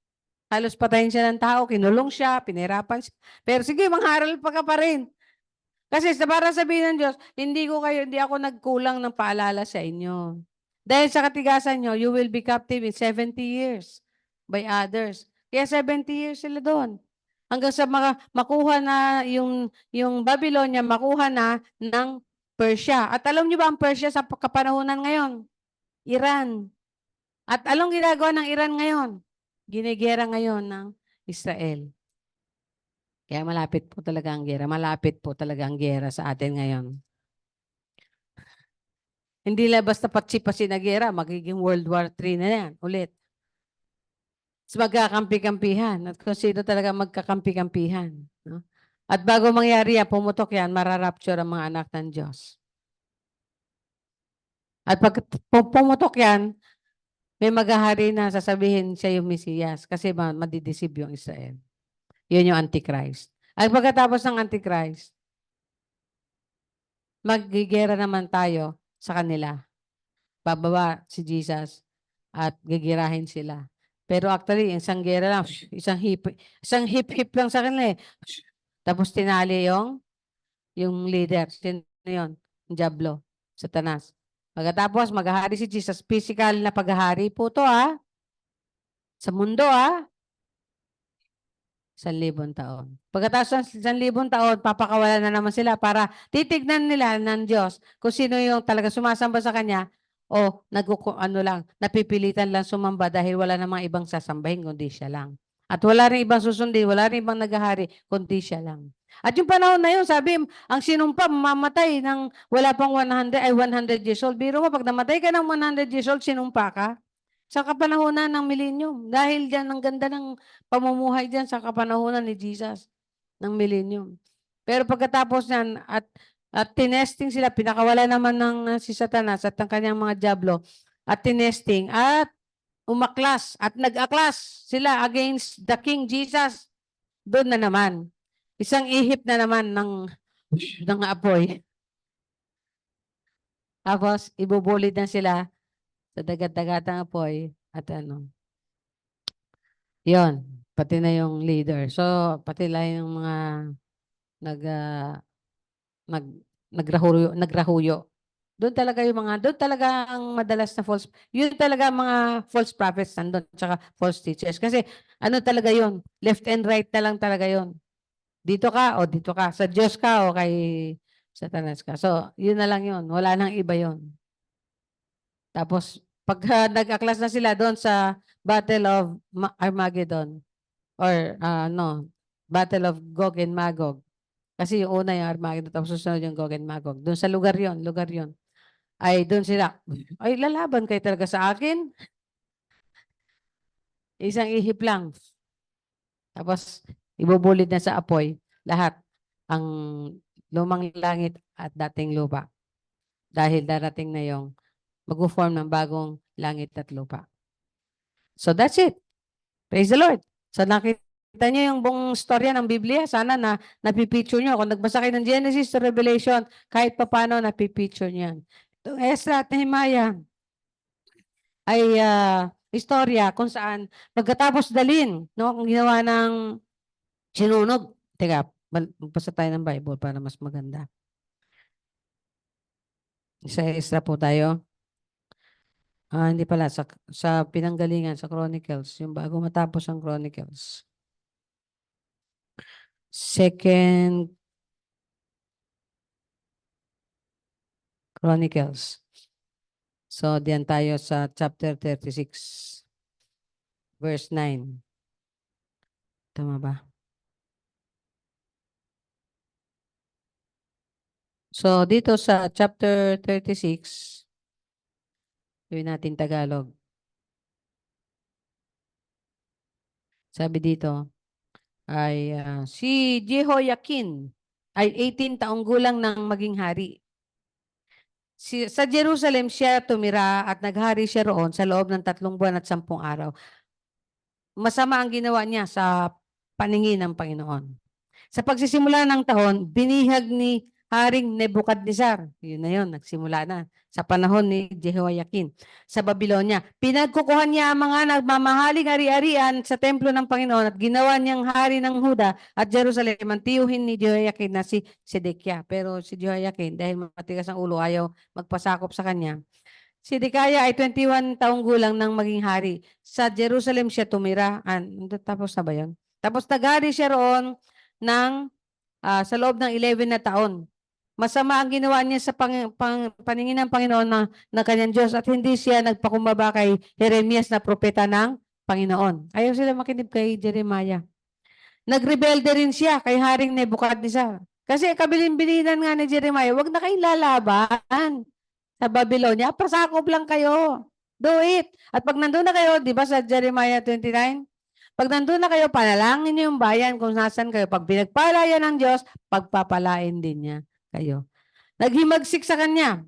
Speaker 7: Halos patayin siya ng tao, kinulong siya, pinahirapan siya. Pero sige, mangaral pa rin. Kasi para sabihin ng Diyos, hindi ako nagkulang ng paalala sa inyo. Dahil sa katigasan nyo, you will be captive in 70 years by others. Kaya 70 years sila doon. Hanggang sa makuha na yung Babylonia, makuha na ng Persia. At alam niyo ba ang Persia sa kapanahunan ngayon? Iran. At anong ginagawa ng Iran ngayon? Ginigera ngayon ng Israel. Kaya malapit po talaga ang gera. Malapit po talaga ang gera sa atin ngayon. Hindi lang basta patsi-patsi na gera, magiging World War III na yan, ulit. Magkakampi-kampihan. At kung sino talaga magkakampi-kampihan. No? At bago mangyari yan, pumutok yan, mararapture ang mga anak ng Diyos. At pag pumutok yan, may maghahari na sasabihin siya yung Mesiyas kasi madideceive yung Israel. Yun yung Antichrist. At pagkatapos ng Antichrist, maggigera naman tayo sa kanila. Bababa si Jesus at gigirahin sila. Pero actually, isang gera lang, isang hip lang sa kanila eh. Tapos tinali yung leader. Sino yun? Yung Diablo, Satanas. Pagkatapos, maghahari si Jesus. Physical na paghahari po to sa mundo 1,000 taon. Pagkatapos ng 1,000 taon, papakawalan na naman sila para titignan nila ng Diyos kung sino yung talaga sumasamba sa Kanya o napipilitan lang sumamba dahil wala namang ibang sasambahin kundi siya lang. At wala rin ibang susundin, wala rin ibang naghahari kundi siya lang. At yung panahon na yun, sabi, ang sinumpa mamamatay ng wala pang 100 years old. Biro mo, pag namatay ka ng 100 years old, sinumpa ka. Sa kapanahonan ng millennium. Dahil dyan, ang ganda ng pamumuhay dyan sa kapanahonan ni Jesus ng millennium. Pero pagkatapos niyan, at tinesting sila, pinakawala naman ng si Satanas at ang kanyang mga diablo, at tinesting, at umaklas, at nag-aklas sila against the King Jesus. Doon na naman. Isang ihip na naman ng apoy. Tapos, ibubulid na sila sa dagat-dagatang apoy at yon, pati na yung leader. So, pati lang yung mga nagrahuyo. Doon talaga ang madalas na yun talaga mga false prophets nandun, tsaka false teachers. Kasi talaga yun, left and right na lang talaga yun. Dito ka o dito ka, sa Diyos ka o kay Satanas ka. So, yun na lang yun, wala nang iba yun. Tapos, pag nag-aklas na sila doon sa Battle of Armageddon or Battle of Gog and Magog. Kasi yung una yung Armageddon, tapos susunod yung Gog and Magog. Doon sa lugar yon. Ay doon sila, ay lalaban kayo talaga sa akin. Isang ihip lang. Tapos, ibubulid na sa apoy lahat ang lumang langit at dating lupa. Dahil darating na yung mag-form ng bagong langit at lupa. So that's it. Praise the Lord. So nakita niyo yung buong storya ng Biblia. Sana na napipicture niyo. Kung nagbasa kayo ng Genesis to Revelation, kahit papano napipicture niyo yan. Itong Ezra at Nehemiah ay istorya kung saan pagkatapos dalin, ang ginawa ng sinunog. Teka, magbasa tayo ng Bible para mas maganda. Sa Ezra po tayo. Hindi pala. Sa pinanggalingan, sa Chronicles. Yung bago matapos ang Chronicles. Second Chronicles. So, diyan tayo sa chapter 36. Verse 9. Tama ba? So, dito sa chapter 36, gawin natin Tagalog. Sabi dito, ay si Jehoiakim ay 18 taong gulang nang maging hari. Sa Jerusalem siya tumira at naghari siya roon sa loob ng 3 buwan at 10 araw. Masama ang ginawa niya sa paningin ng Panginoon. Sa pagsisimula ng taon, binihag ni Haring Nebukadnezar. Yun na yun, nagsimula na. Sa panahon ni Jehoiakim sa Babylonia. Pinagkukuhan niya ang mga nagmamahaling ari-arian sa templo ng Panginoon at ginawa niyang hari ng Huda at Jerusalem ang tiyuhin ni Jehoiakim na si Sedekia. Pero si Jehoiakim, dahil matigas ang ulo, ayaw magpasakop sa kanya. Si Sedekia ay 21 taong gulang nang maging hari. Sa Jerusalem siya tumira. Tapos na ba yun? Tapos naghari siya roon sa loob ng 11 na taon. Masama ang ginawa niya sa paningin ng Panginoon na kanyang Diyos at hindi siya nagpakumbaba kay Jeremias na propeta ng Panginoon. Ayaw sila makinig kay Jeremiah. Nagrebelde rin siya kay Haring Nebukadnezar. Kasi kabilin-bilinan nga ni Jeremiah, wag na kayong lalaban sa Babylonia. Pasakop lang kayo. Do it. At pag nandun na kayo, di ba sa Jeremiah 29? Pag nandun na kayo, panalangin niyo yung bayan kung nasan kayo. Pag pinagpala yan ng Diyos, pagpapalain din niya kayo. Naghimagsik sa kanya.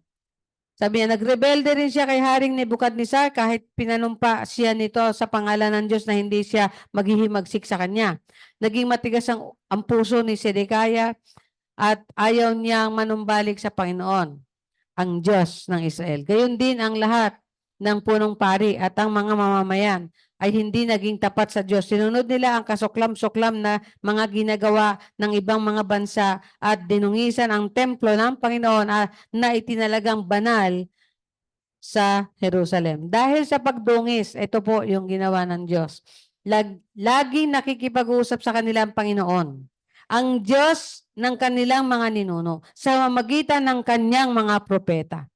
Speaker 7: Sabi niya, nagrebelde rin siya kay Haring Nebukadnezar kahit pinanumpa siya nito sa pangalan ng Diyos na hindi siya maghihimagsik sa kanya. Naging matigas ang puso ni Sedekia at ayaw niyang manumbalik sa Panginoon, ang Diyos ng Israel. Gayon din ang lahat ng punong pari at ang mga mamamayan ay hindi naging tapat sa Diyos. Sinunod nila ang kasuklam-suklam na mga ginagawa ng ibang mga bansa at dinungisan ang templo ng Panginoon na itinalagang banal sa Jerusalem. Dahil sa pagdungis, ito po yung ginawa ng Diyos. Laging nakikipag-usap sa kanilang Panginoon. Ang Diyos ng kanilang mga ninuno sa mamagitan ng kanyang mga propeta.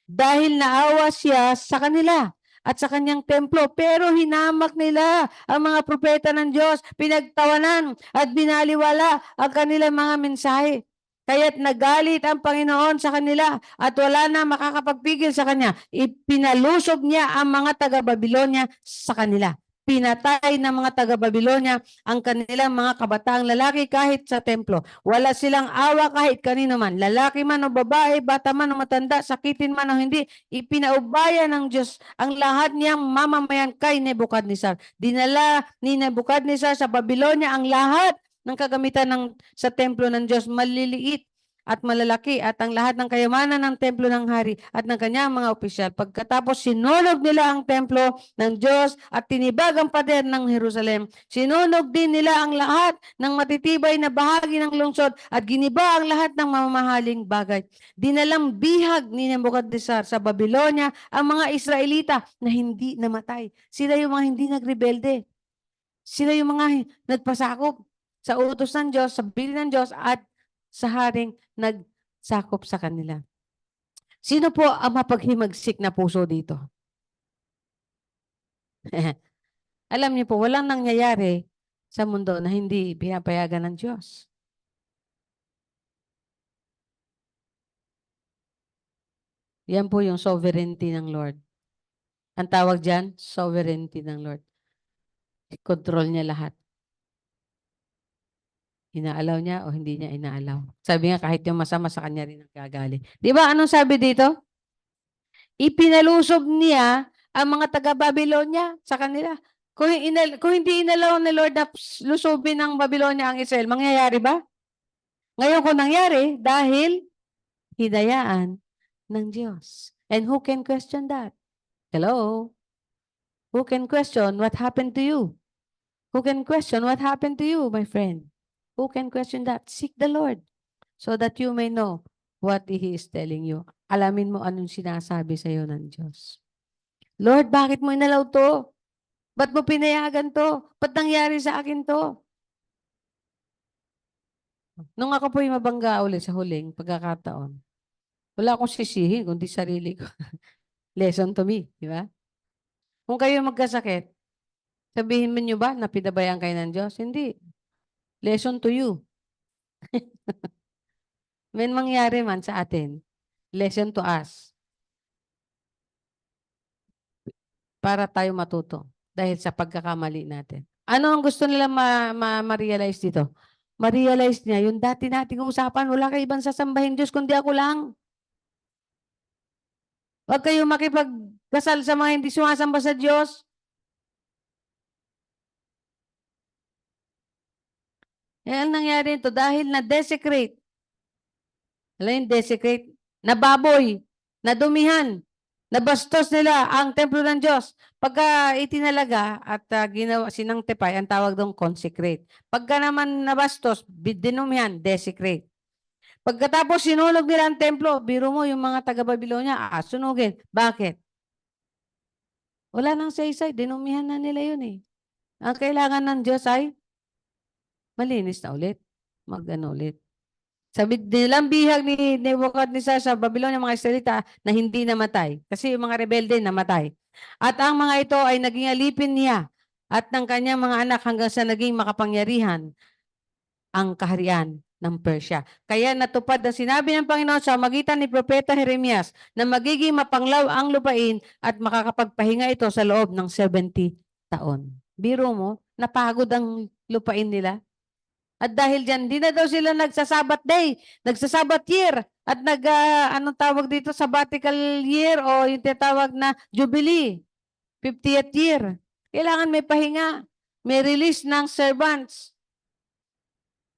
Speaker 7: Dahil naawa siya sa kanila at sa kanyang templo, pero hinamak nila ang mga propeta ng Diyos, pinagtawanan at binaliwala ang kanilang mga mensahe. Kaya't nagalit ang Panginoon sa kanila at wala na makakapagpigil sa kanya. Ipinalusob niya ang mga taga-Babilonya sa kanila. Pinatay ng mga taga-Babilonya ang kanilang mga kabataang lalaki kahit sa templo. Wala silang awa kahit kanino man. Lalaki man o babae, bata man o matanda, sakitin man o hindi. Ipinaubaya ng Diyos ang lahat niyang mamamayan kay Nebuchadnezzar. Dinala ni Nebuchadnezzar sa Babilonya ang lahat ng kagamitan sa templo ng Diyos, maliliit at malalaki at ang lahat ng kayamanan ng templo ng hari at ng kanyang mga opisyal. Pagkatapos sinunog nila ang templo ng Diyos at tinibag ang pader ng Jerusalem. Sinunog din nila ang lahat ng matitibay na bahagi ng lungsod at giniba ang lahat ng mamahaling bagay. Dinalang bihag ni Nebuchadnezzar sa Babilonya ang mga Israelita na hindi namatay. Sila yung mga hindi nagrebelde. Sila yung mga nagpasakop sa utos ng Diyos, sa bilin ng Diyos at sa haring nagsakop sa kanila. Sino po ang mapaghimagsik na puso dito? Alam niyo po, walang nangyayari sa mundo na hindi pinapayagan ng Diyos. Yan po yung sovereignty ng Lord. Ang tawag dyan, sovereignty ng Lord. Control niya lahat. Inaalaw niya o hindi niya inaalaw. Sabi nga, kahit yung masama sa kanya rin ang gagali. Di ba, anong sabi dito? Ipinalusob niya ang mga taga-Babylonia sa kanila. Kung hindi inalaw ni Lord na lusubin ng Babylonia ang Israel, mangyayari ba? Ngayon kung nangyari, dahil hinayaan ng Diyos. And who can question that? Hello? Who can question what happened to you? Who can question what happened to you, my friend? Who can question that? Seek the Lord so that you may know what He is telling you. Alamin mo anong sinasabi sa iyo ng Diyos. Lord, bakit mo inalaw to? Ba't mo pinayagan to? Ba't nangyari sa akin to? Nung ako po'y mabangga ulit sa huling pagkakataon, wala akong sisihin kundi sarili ko. Lesson to me, di ba? Kung kayo magkasakit, sabihin mo nyo ba na pinabayaan kayo ng Diyos? Hindi. Lesson to you. May mangyari man sa atin, lesson to us. Para tayo matuto dahil sa pagkakamali natin. Ano ang gusto nila ma-realize dito? Ma-realize niya, yung dati nating usapan, wala kayo ibang sasambahin Diyos, kundi ako lang. Huwag kayong makipagkasal sa mga hindi sumasamba sa Diyos. Ang nangyari ito dahil na-desecrate. Alam yung desecrate? Nababoy, nadumihan, nabastos nila ang templo ng Diyos. Pagka itinalaga at ginawa sinangtipay, ang tawag doon consecrate. Pagka naman nabastos, dinumihan, desecrate. Pagkatapos sinunog nila ang templo, biro mo yung mga taga-Babylonia, sunugin. Bakit? Wala nang saysay, dinumihan na nila yun eh. Ang kailangan ng Diyos ay malinis na ulit. Mag-ano ulit. Sabi nilang bihag ni Nebuchadnezzar sa Babylonia mga Israelita na hindi namatay. Kasi yung mga rebelde namatay. At ang mga ito ay naging alipin niya at ng kanyang mga anak hanggang sa naging makapangyarihan ang kaharian ng Persia. Kaya natupad na sinabi ng Panginoon sa magitan ni Propeta Jeremias na magiging mapanglaw ang lupain at makakapagpahinga ito sa loob ng 70 taon. Biro mo, napagod ang lupain nila. At dahil dyan, di na daw sila nagsasabat day, nagsasabat year, at anong tawag dito, sabbatical year o yung tinatawag na Jubilee, 50th year. Kailangan may pahinga, may release ng servants.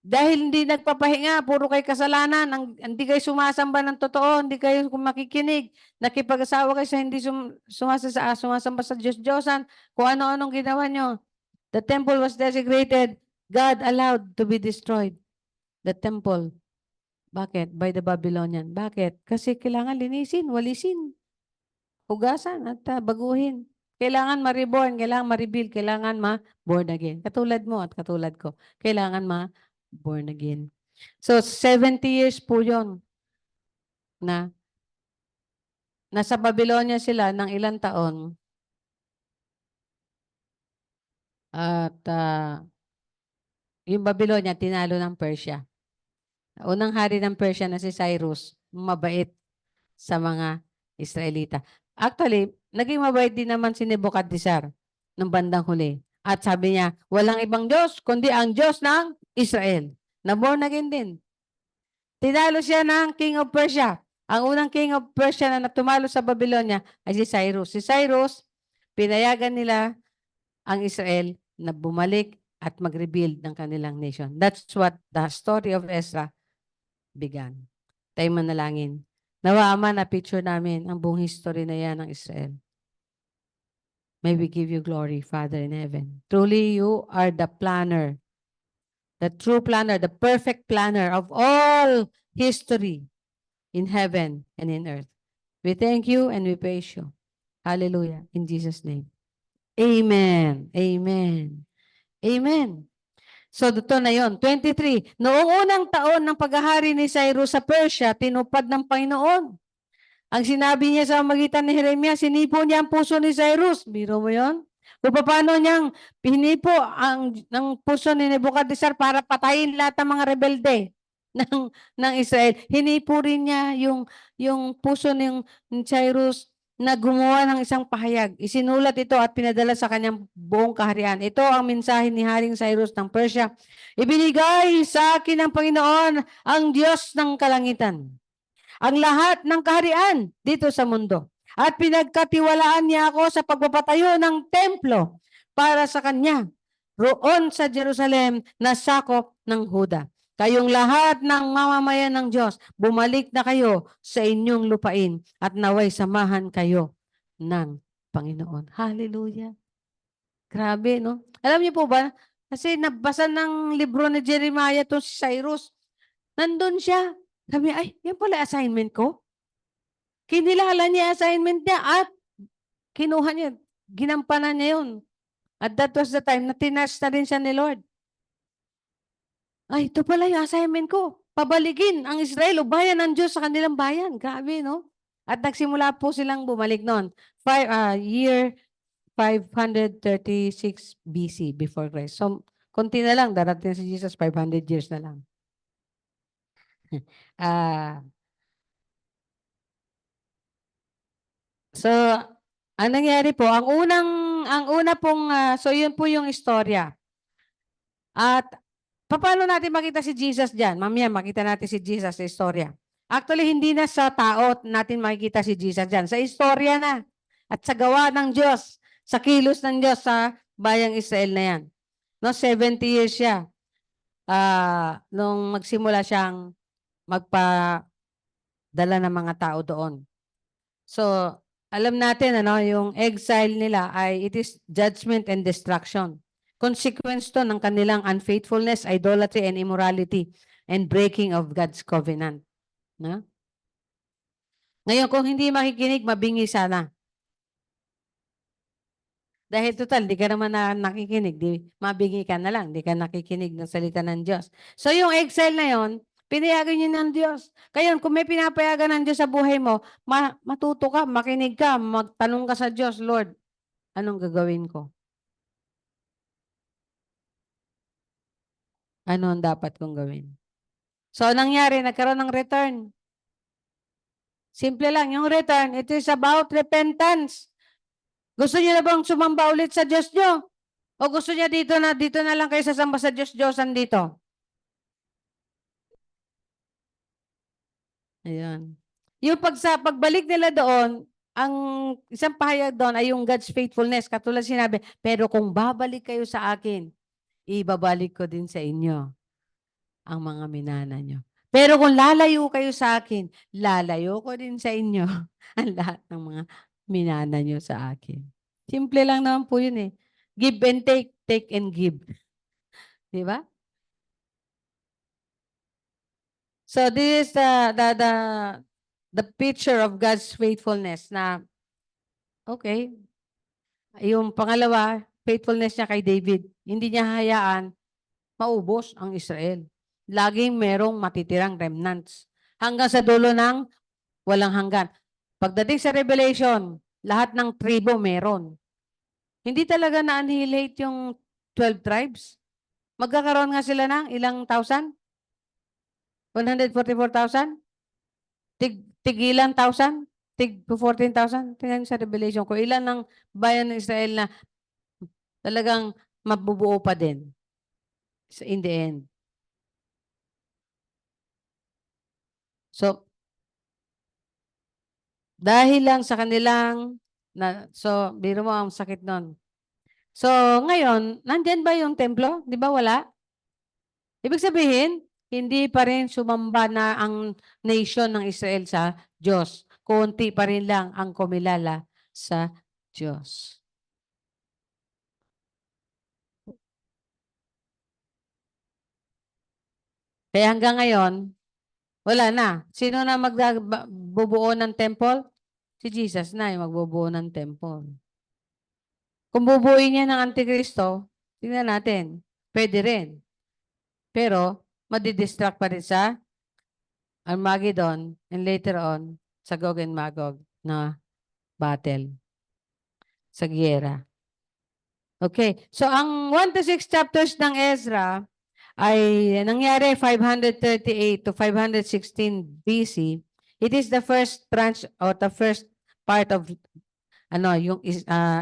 Speaker 7: Dahil hindi nagpapahinga, puro kayo kasalanan, hindi kayo sumasamba ng totoo, hindi kayo makikinig, nakipag-asawa kayo sa hindi sumasamba sa Diyos-Diyosan, kung ano-anong ginawa nyo. The temple was desecrated. God allowed to be destroyed. The temple. Bakit? By the Babylonian. Bakit? Kasi kailangan linisin, walisin, hugasan at baguhin. Kailangan ma-reborn, kailangan ma-rebuild, kailangan ma-born again. Katulad mo at katulad ko. Kailangan ma-born again. So, 70 years po yun na nasa Babylonia sila ng ilang taon. At yung Babylonia, tinalo ng Persia. Unang hari ng Persia na si Cyrus, mabait sa mga Israelita. Actually, naging mabait din naman si Nebuchadnezzar ng bandang huli. At sabi niya, walang ibang Diyos, kundi ang Diyos ng Israel. Na born again din. Tinalo siya ng King of Persia. Ang unang King of Persia na tumalo sa Babylonia ay si Cyrus. Si Cyrus, pinayagan nila ang Israel na bumalik at mag-rebuild ng kanilang nation. That's what the story of Ezra began. Tayo manalangin. Nawa, Ama, na picture namin ang buong history na yan ng Israel. May we give you glory, Father in heaven. Truly, you are the planner, the true planner, the perfect planner of all history in heaven and in earth. We thank you and we praise you. Hallelujah. In Jesus' name. Amen. Amen. Amen. So, dito na yon. 23. Noong unang taon ng paghahari ni Cyrus sa Persia, tinupad ng Panginoon. Ang sinabi niya sa magitan ni Jeremiah, sinipo niya ang puso ni Cyrus. Biro mo yon? Kung paano niyang pinipo ng puso ni Nebuchadnezzar para patayin lahat ng mga rebelde ng Israel. Hinipo rin niya yung puso ni Cyrus na gumawa ng isang pahayag. Isinulat ito at pinadala sa kanyang buong kaharian. Ito ang mensahe ni Haring Cyrus ng Persia. Ibinigay sa akin ng Panginoon ang Diyos ng kalangitan ang lahat ng kaharian dito sa mundo. At pinagkatiwalaan niya ako sa pagpapatayo ng templo para sa kanya roon sa Jerusalem na sakop ng Huda. Kayong lahat ng mamamayan ng Diyos, bumalik na kayo sa inyong lupain at naway samahan kayo ng Panginoon. Hallelujah. Grabe, no? Alam niyo po ba, kasi nabasa ng libro ni Jeremiah to si Cyrus, nandun siya. Sabi, ay, yan pala assignment ko. Kinilala niya assignment niya at kinuha niya, ginampanan niya yun. At that was the time na tinas na rin siya ni Lord. Ay, ito pala yung assignment ko. Pabalikin ang Israel o bayan ng Diyos sa kanilang bayan. Grabe, no? At nagsimula po silang bumalik noon. Year 536 BC before Christ. So, konti na lang, darating si Jesus 500 years na lang. So, ang nangyari po, ang una pong, so yun po yung istorya. At paano natin makita si Jesus dyan? Mamaya makita natin si Jesus sa istorya. Actually, hindi na sa tao natin makikita si Jesus dyan. Sa istorya na. At sa gawa ng Diyos. Sa kilos ng Diyos sa bayang Israel na yan. No, 70 years siya. Nung magsimula siyang magpadala ng mga tao doon. So, alam natin, yung exile nila ay it is judgment and destruction. Consequence to ng kanilang unfaithfulness, idolatry, and immorality, and breaking of God's covenant. Na? Ngayon, kung hindi makikinig, mabingi sana. Dahil total, di ka naman nakikinig, mabingi ka na lang, di ka nakikinig ng salita ng Diyos. So yung exile na yon, pinayagan niyo ng Diyos. Kaya kung may pinapayagan ng Diyos sa buhay mo, matuto ka, makinig ka, magtanong ka sa Diyos, Lord, anong gagawin ko? Ano ang dapat kong gawin? So, nangyari, nagkaroon ng return. Simple lang, yung return, it is about repentance. Gusto niyo na bang sumamba ulit sa Diyos niyo? O gusto niya dito na lang kayo sasamba sa Diyos-Diyosan dito? Ayan. Yung pagbalik nila doon, ang isang pahayag doon ay yung God's faithfulness. Katulad sinabi, pero kung babalik kayo sa akin, ibabalik ko din sa inyo. ang mga minana nyo. Pero kung lalayo kayo sa akin, lalayo ko din sa inyo ang lahat ng mga minana nyo sa akin. Simple lang naman po yun eh. Give and take and give. Di ba? So this is the picture of God's faithfulness na okay. Yung pangalawa, faithfulness niya kay David. Hindi niya hayaan maubos ang Israel. Laging merong matitirang remnants. Hanggang sa dulo ng walang hanggan. Pagdating sa Revelation, lahat ng tribo meron. Hindi talaga na-annihilate yung 12 tribes. Magkakaroon nga sila ng ilang thousand? 144,000? Tig ilang thousand? Tig 14,000? Tingnan sa Revelation ko. Ilan ng bayan ng Israel na talagang mabubuo pa din in the end. So, dahil lang sa kanilang, biro mo ang sakit nun. So, ngayon, nandyan ba yung templo? Di ba wala? Ibig sabihin, hindi pa rin sumamba na ang nation ng Israel sa Diyos. Kunti pa rin lang ang kumilala sa Diyos. Kaya hanggang ngayon, wala na. Sino na magbubuo ng temple? Si Jesus na yung magbubuo ng temple. Kung bubuuin niya ng Antikristo, tingnan natin, pwede rin. Pero, madidistract pa rin sa Armageddon and later on sa Gog and Magog na battle sa giyera. Okay. So, ang 1 to 6 chapters ng Ezra ay nangyari 538 to 516 BC. It is the first tranche or the first part of yung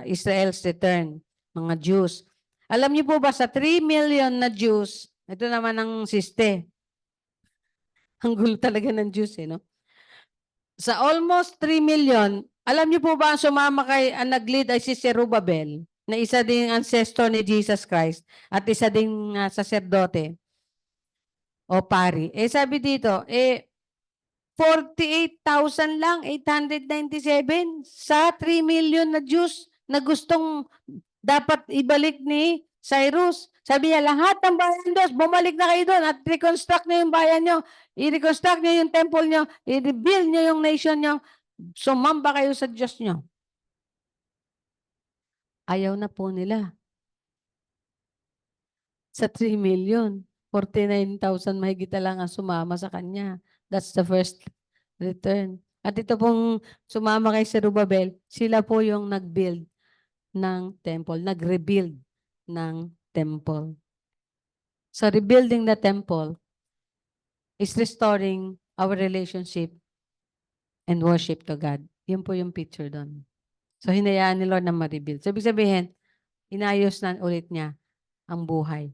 Speaker 7: Israel's return, mga Jews. Alam niyo po ba sa 3 million na Jews, ito naman ang siste. Ang gulo talaga ng Jews no? Sa almost 3 million, alam niyo po ba ang sumama kay ang nag-lead ay si Zerubbabel, na isa ding ancestor ni Jesus Christ at isa ding saserdote o pari. Sabi dito, 48,000 lang, 897 sa 3 million na Jews na gustong dapat ibalik ni Cyrus. Sabi niya, lahat ng bayan Diyos, bumalik na kayo doon at reconstruct niyo yung bayan niyo, i-reconstruct niyo yung temple niyo, i-rebuild niyo yung nation niyo, sumamba kayo sa Diyos niyo. Ayaw na po nila. Sa 3 million, 49,000 mahigit lang ang sumama sa kanya. That's the first return. At ito pong sumama kay Zerubbabel, sila po yung nag-build ng temple, nag-rebuild ng temple. So rebuilding the temple is restoring our relationship and worship to God. Yun po yung picture doon. So hinayaan ni Lord na ma-rebuild. So ibig sabihin, inayos na ulit niya ang buhay.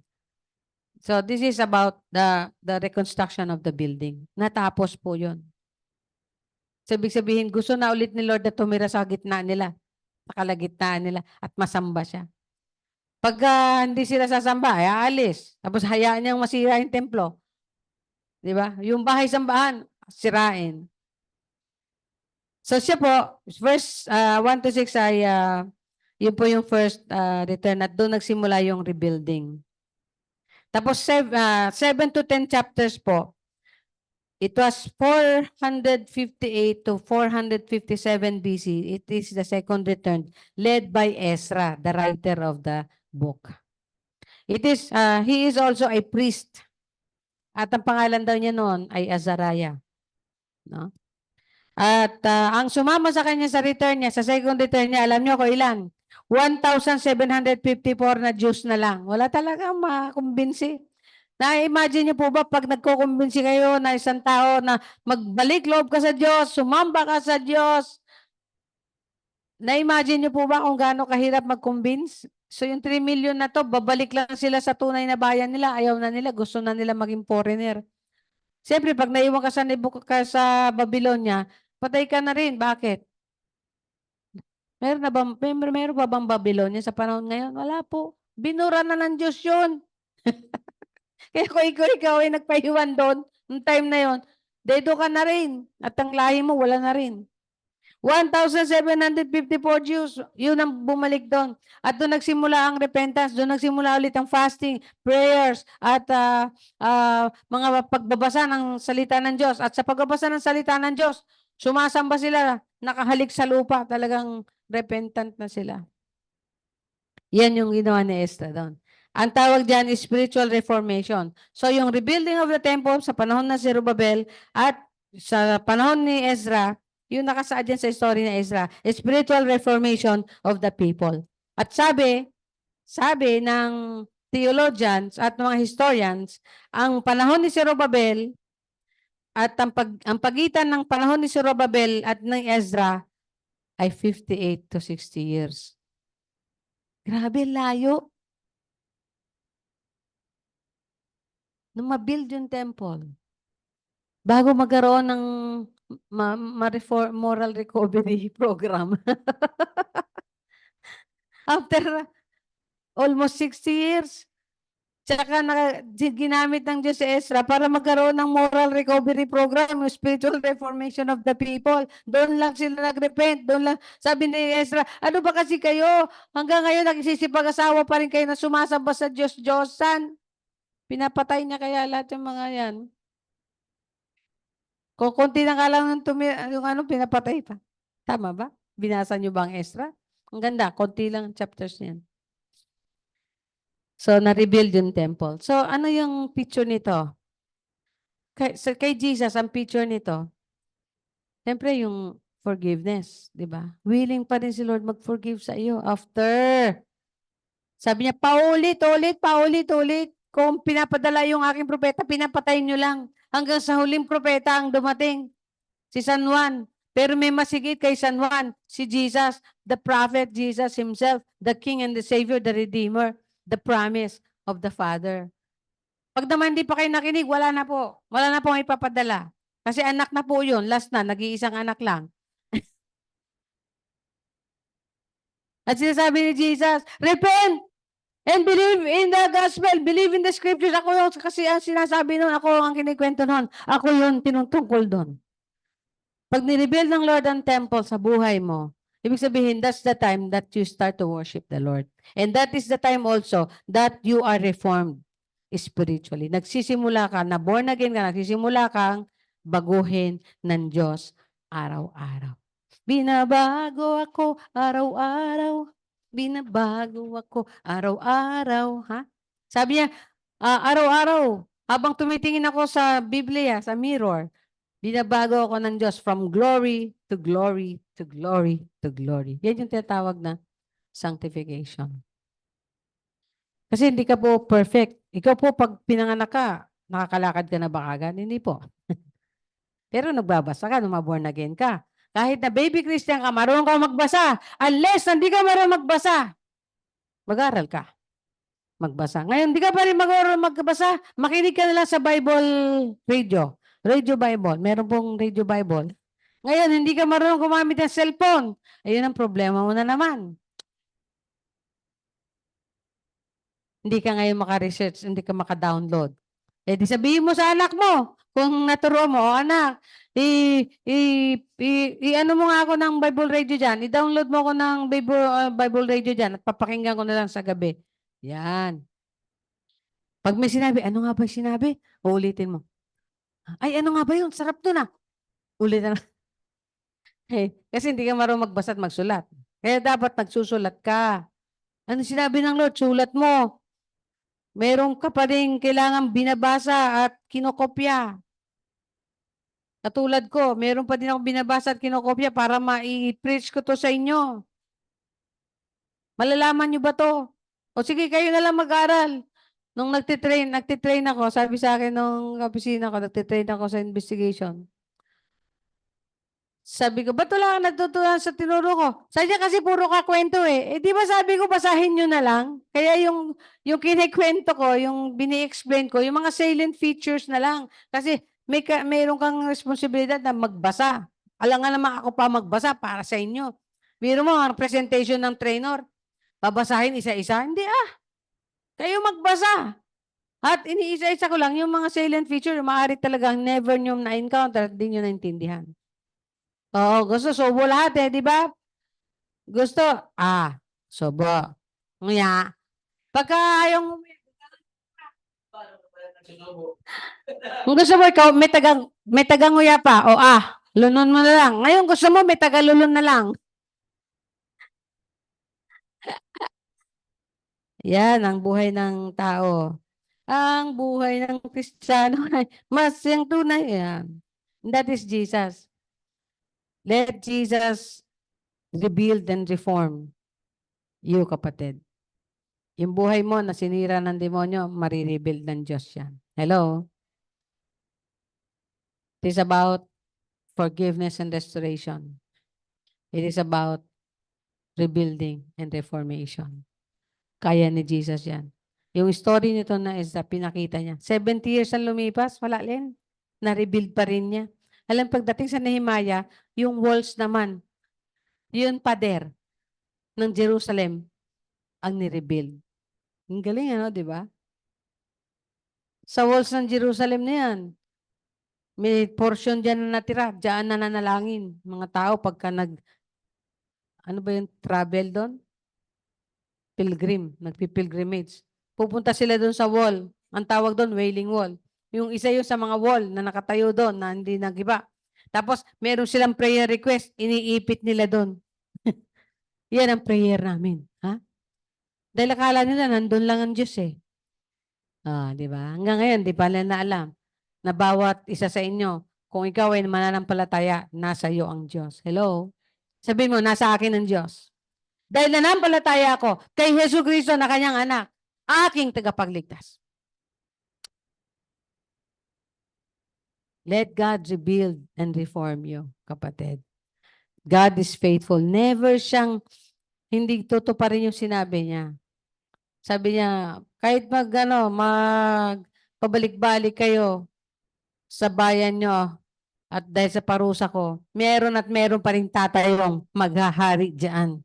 Speaker 7: So this is about the reconstruction of the building. Natapos po yun. So ibig sabihin, gusto na ulit ni Lord na tumira sa gitna nila, sa kalagitnaan nila, at masamba siya. Pagka hindi sila sasamba, ay aalis. Tapos hayaan niyang masira yung templo. Di ba? Yung bahay-sambahan, sirain. So siya po, verse 1 to 6 ay, yun po yung first return at doon nagsimula yung rebuilding. Tapos 7 to 10 chapters po, it was 458 to 457 BC. It is the second return led by Ezra, the writer of the book. It is, he is also a priest. At ang pangalan daw niya noon ay Azariah. No? At ang sumama sa kanya sa return niya, sa second return niya, alam niyo ko ilan? 1,754 na Jews na lang. Wala talagang makumbinsi. Na-imagine niyo po ba pag nagkukumbinsi kayo na isang tao na magbalik loob ka sa Diyos, sumamba ka sa Diyos, na-imagine niyo po ba kung gaano kahirap mag-convince? So yung 3 million na to, babalik lang sila sa tunay na bayan nila. Ayaw na nila, gusto na nila maging foreigner. Siyempre, pag naiwan ka sa Babylonia, patay ka na rin. Bakit? Meron ba bang Babylonia sa panahon ngayon? Wala po. Binura na ng Diyos yun. Kaya kung ikaw ay nagpaiwan doon, noong time na yon, dedo ka na rin. At ang lahi mo, wala na rin. 1,754 Jews, yun ang bumalik doon. At doon nagsimula ang repentance, doon nagsimula ulit ang fasting, prayers, at mga pagbabasa ng salita ng Diyos. At sa pagbabasa ng salita ng Diyos, sumasamba sila, nakahalik sa lupa, talagang repentant na sila. Yan yung ginawa ni Ezra doon. Ang tawag dyan is spiritual reformation. So yung rebuilding of the temple sa panahon ng Zerubbabel at sa panahon ni Ezra, yung nakasaad dyan sa story ni Ezra, spiritual reformation of the people. At sabi ng theologians at mga historians, ang panahon ni Zerubbabel at ang pagitan ng panahon ni Zerubbabel at ng Ezra ay 58 to 60 years. Grabe, layo. Nung ma-build yung temple, bago magkaroon ng moral recovery program. After almost 60 years, tsaka ginamit ng Diyos si Ezra para magkaroon ng moral recovery program, spiritual reformation of the people. Doon lang sila nag-repent. Doon lang, sabi ni Ezra, ano ba kasi kayo? Hanggang ngayon, nagsisipag-asawa pa rin kayo na sumasamba sa Diyos-Diyosan. Pinapatay niya kaya lahat yung mga yan. Kung konti na nga lang yung pinapatay pa. Tama ba? Binasa niyo ba ang Ezra? Ang ganda, konti lang chapters niyan. So, na-rebuild yung temple. So, ano yung picture nito? Kay Jesus, ang picture nito, siyempre yung forgiveness, di ba? Willing pa rin si Lord mag-forgive sa iyo after. Sabi niya, paulit. Kung pinapadala yung aking propeta, pinapatay niyo lang. Hanggang sa huling propeta ang dumating, si San Juan. Pero may masigit kay San Juan, si Jesus, the prophet Jesus himself, the King and the Savior, the Redeemer, the promise of the Father. Pag naman hindi pa kayo nakinig, wala na po. Wala na po ang ipapadala. Kasi anak na po yun. Last na, nag-iisang anak lang. At sinasabi ni Jesus, repent and believe in the gospel. Believe in the scriptures. Ako yun, kasi ang sinasabi nun, ako ang kinikwento nun. Ako yun, tinutungkol doon. Pag nirebuild ng Lord ang temple sa buhay mo, ibig sabihin, that's the time that you start to worship the Lord. And that is the time also that you are reformed spiritually. Nagsisimula ka, na born again ka, nagsisimula kang baguhin ng Diyos araw-araw. Binabago ako araw-araw. Binabago ako araw-araw. Ha? Sabi niya, araw-araw, habang tumitingin ako sa Biblia, sa mirror, binabago ako ng Diyos from glory to glory to glory to glory. Yan yung tinatawag na sanctification. Kasi hindi ka po perfect. Ikaw po, pag pinanganak ka, nakakalakad ka na ba agad? Hindi po. Pero nagbabasa ka, nung ma-born again ka. Kahit na baby Christian ka, marunong ka magbasa. Unless hindi ka marunong magbasa, mag-aral ka. Magbasa. Ngayon, hindi ka pa rin marunong magbasa, makinig ka na lang sa Bible radio. Radio Bible. Meron pong Radio Bible. Ngayon, hindi ka marunong gumamit ng cellphone. Ayun ang problema mo na naman. Hindi ka ngayon maka-research, hindi ka maka-download. Eh, di sabihin mo sa anak mo, kung naturo mo, anak, ano mo nga ako ng Bible radio dyan, i-download mo ako ng Bible radio dyan at papakinggan ko na lang sa gabi. Yan. Pag may sinabi, ano nga ba yung sinabi? Uulitin mo. Ay, ano nga ba yun? Sarap doon ah. Ulitin na. Kasi hindi ka marunong magbasa at magsulat. Kaya dapat nagsusulat ka. Ano sinabi ng Lord? Sulat mo. Meron ka pa rin kailangan binabasa at kinokopya. Katulad ko, meron pa din ako binabasa at kinokopya para ma-preach ko to sa inyo. Malalaman nyo ba to? O sige, kayo na lang mag-aral. Nung nagtitrain ako, sabi sa akin nung opisina ko, nagtitrain ako sa investigation. Sabi ko, ba't wala kang natutunan sa tinuro ko? Sadya kasi puro ka kwento eh. Eh di ba sabi ko, basahin nyo na lang? Kaya yung kinikwento ko, yung bini-explain ko, yung mga salient features na lang. Kasi mayroon kang responsibilidad na magbasa. Alam nga naman ako pa magbasa para sa inyo. Mayroon mo ang presentation ng trainer. Babasahin isa-isa. Hindi ah. Kayo magbasa. At iniisa-isa ko lang, yung mga salient feature, maaari talagang never nyo na-encounter, di nyo naintindihan. Oo, gusto subo lahat eh, di ba? Gusto, subo. Nguya. Pagka yung kung gusto mo ikaw, may taganguya pa, lunon mo na lang. Ngayon gusto mo, may tagalulun na lang. Yan ang buhay ng tao. Ang buhay ng Kristiyano ay mas yung tunay. Yan. That is Jesus. Let Jesus rebuild and reform you, kapatid. Yung buhay mo na sinira ng demonyo, marirebuild ng Diyos yan. Hello? It is about forgiveness and restoration. It is about rebuilding and reformation. Kaya ni Jesus yan. Yung story nito na is pinakita niya. 70 years ang lumipas, wala rin. Na-rebuild pa rin niya. Alam, pagdating sa Nehemiah, yung walls naman, yung pader ng Jerusalem ang ni-rebuild. Ang galing, ano, di ba? Sa walls ng Jerusalem na yan, may portion dyan na natira, dyan na nanalangin. Mga tao pagka ano ba yung travel doon? Pilgrim, nagpipilgrimage. Pupunta sila doon sa wall. Ang tawag doon, Wailing Wall. Yung isa yung sa mga wall na nakatayo doon na hindi nagiba. Tapos, meron silang prayer request, iniipit nila doon. Yan ang prayer namin. Ha? Dahil akala nila, nandun lang ang Diyos eh. Di ba? Hanggang ngayon, di pa nila alam na bawat isa sa inyo, kung ikaw ay mananampalataya, nasa iyo ang Diyos. Hello? Sabihin mo, nasa akin ang Diyos. Dahil nanampalataya ako kay Hesus Kristo na kanyang anak, aking tagapagligtas. Let God rebuild and reform you, kapatid. God is faithful. Never siyang hindi tutuparin yung sinabi niya. Sabi niya, kahit pabalik-balik kayo sa bayan nyo at dahil sa parusa ko, meron pa rin tatayong maghahari diyan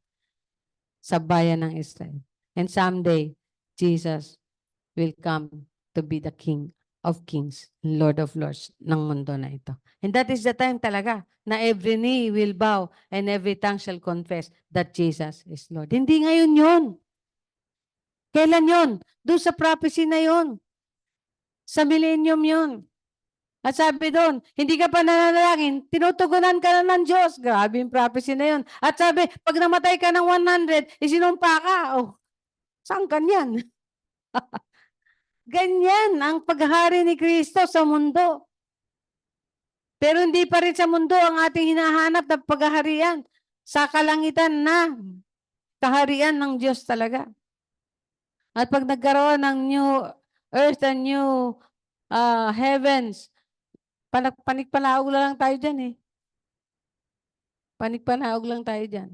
Speaker 7: sa bayan ng Israel. And someday, Jesus will come to be the King of Kings, Lord of Lords ng mundo na ito. And that is the time talaga na every knee will bow and every tongue shall confess that Jesus is Lord. Hindi ngayon yun. Kailan yun? Doon sa prophecy na yun. Sa millennium yun. At sabi doon, hindi ka pa nananalangin, tinutugunan ka na ng Diyos. Grabe yung prophecy na yun. At sabi, pag namatay ka ng 100, isinumpa ka. Saan ka niyan? Ganyan ang paghahari ni Kristo sa mundo. Pero hindi pa rin sa mundo ang ating hinahanap na paghaharian. Sa kalangitan na kaharian ng Diyos talaga. At pag nagkaroon ng new earth and new heavens, panik-panaog lang tayo dyan eh. Panik-panaog lang tayo dyan.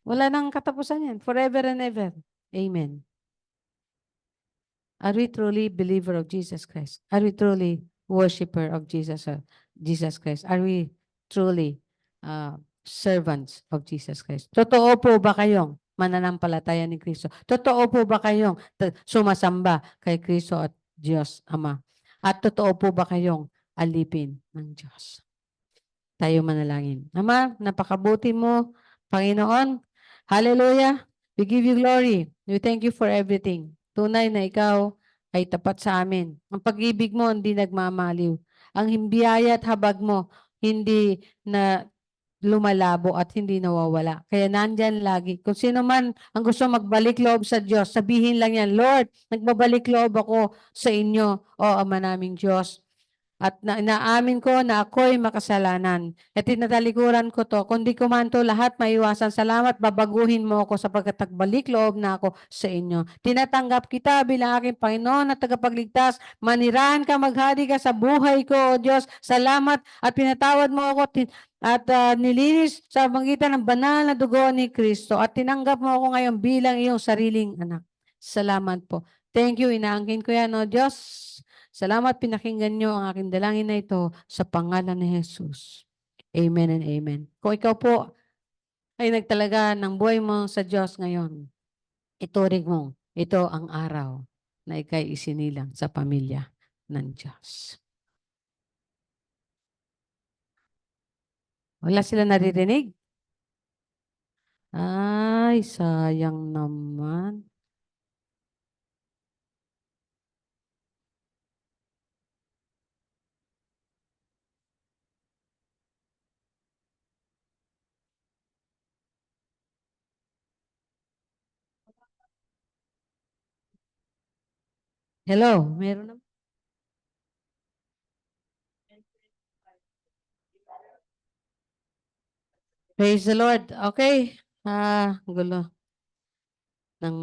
Speaker 7: Wala nang katapusan yan. Forever and ever. Amen. Are we truly believer of Jesus Christ? Are we truly worshiper of Jesus Christ? Are we truly servants of Jesus Christ? Totoo po ba kayong mananampalataya ni Kristo? Totoo po ba kayong sumasamba kay Kristo at Diyos Ama? At totoo po ba kayong alipin ng Diyos? Tayo manalangin. Ama, napakabuti mo, Panginoon. Hallelujah. We give you glory. We thank you for everything. Tunay na ikaw ay tapat sa amin. Ang pag-ibig mo hindi nagmamaliw. Ang biyaya at habag mo hindi na lumalabo at hindi nawawala. Kaya nandyan lagi. Kung sino man ang gusto magbalik loob sa Diyos, sabihin lang yan, Lord, nagbabalik loob ako sa inyo, o Ama naming Diyos. At naamin ko na ako'y makasalanan. At tinatalikuran ko to, kundi ko man to lahat maiwasan. Salamat, babaguhin mo ako sapagkat nagbalik loob na ako sa inyo. Tinatanggap kita bilang aking Panginoon at tagapagligtas. Manirahan ka, maghari ka sa buhay ko, O Diyos. Salamat at pinatawad mo ako at nilinis sa magitan ng banal na dugo ni Kristo. At tinanggap mo ako ngayon bilang iyong sariling anak. Salamat po. Thank you, inaangkin ko yan, O Diyos. Salamat, pinakinggan nyo ang aking dalangin na ito sa pangalan ni Jesus. Amen and amen. Kung ikaw po ay nagtalaga ng buhay mo sa Diyos ngayon, ituring mo, ito ang araw na ika'y isinilang sa pamilya ng Diyos. Wala sila naririnig? Ay, sayang naman. Hello, meron na? Praise the Lord. Okay. Gulo ng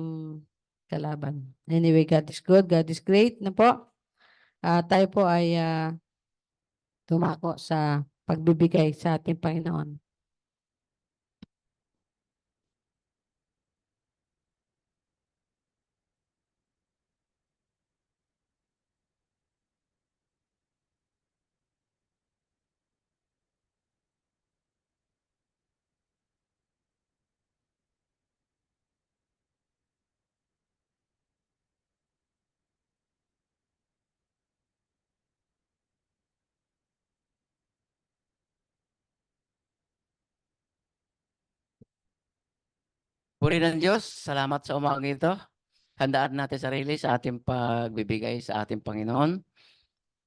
Speaker 7: kalaban. Anyway, God is good. God is great na po. Tayo po ay tumako sa pagbibigay sa ating Panginoon.
Speaker 2: Puri ng Diyos, salamat sa umagang ito. Handaan natin sarili sa ating pagbibigay sa ating Panginoon.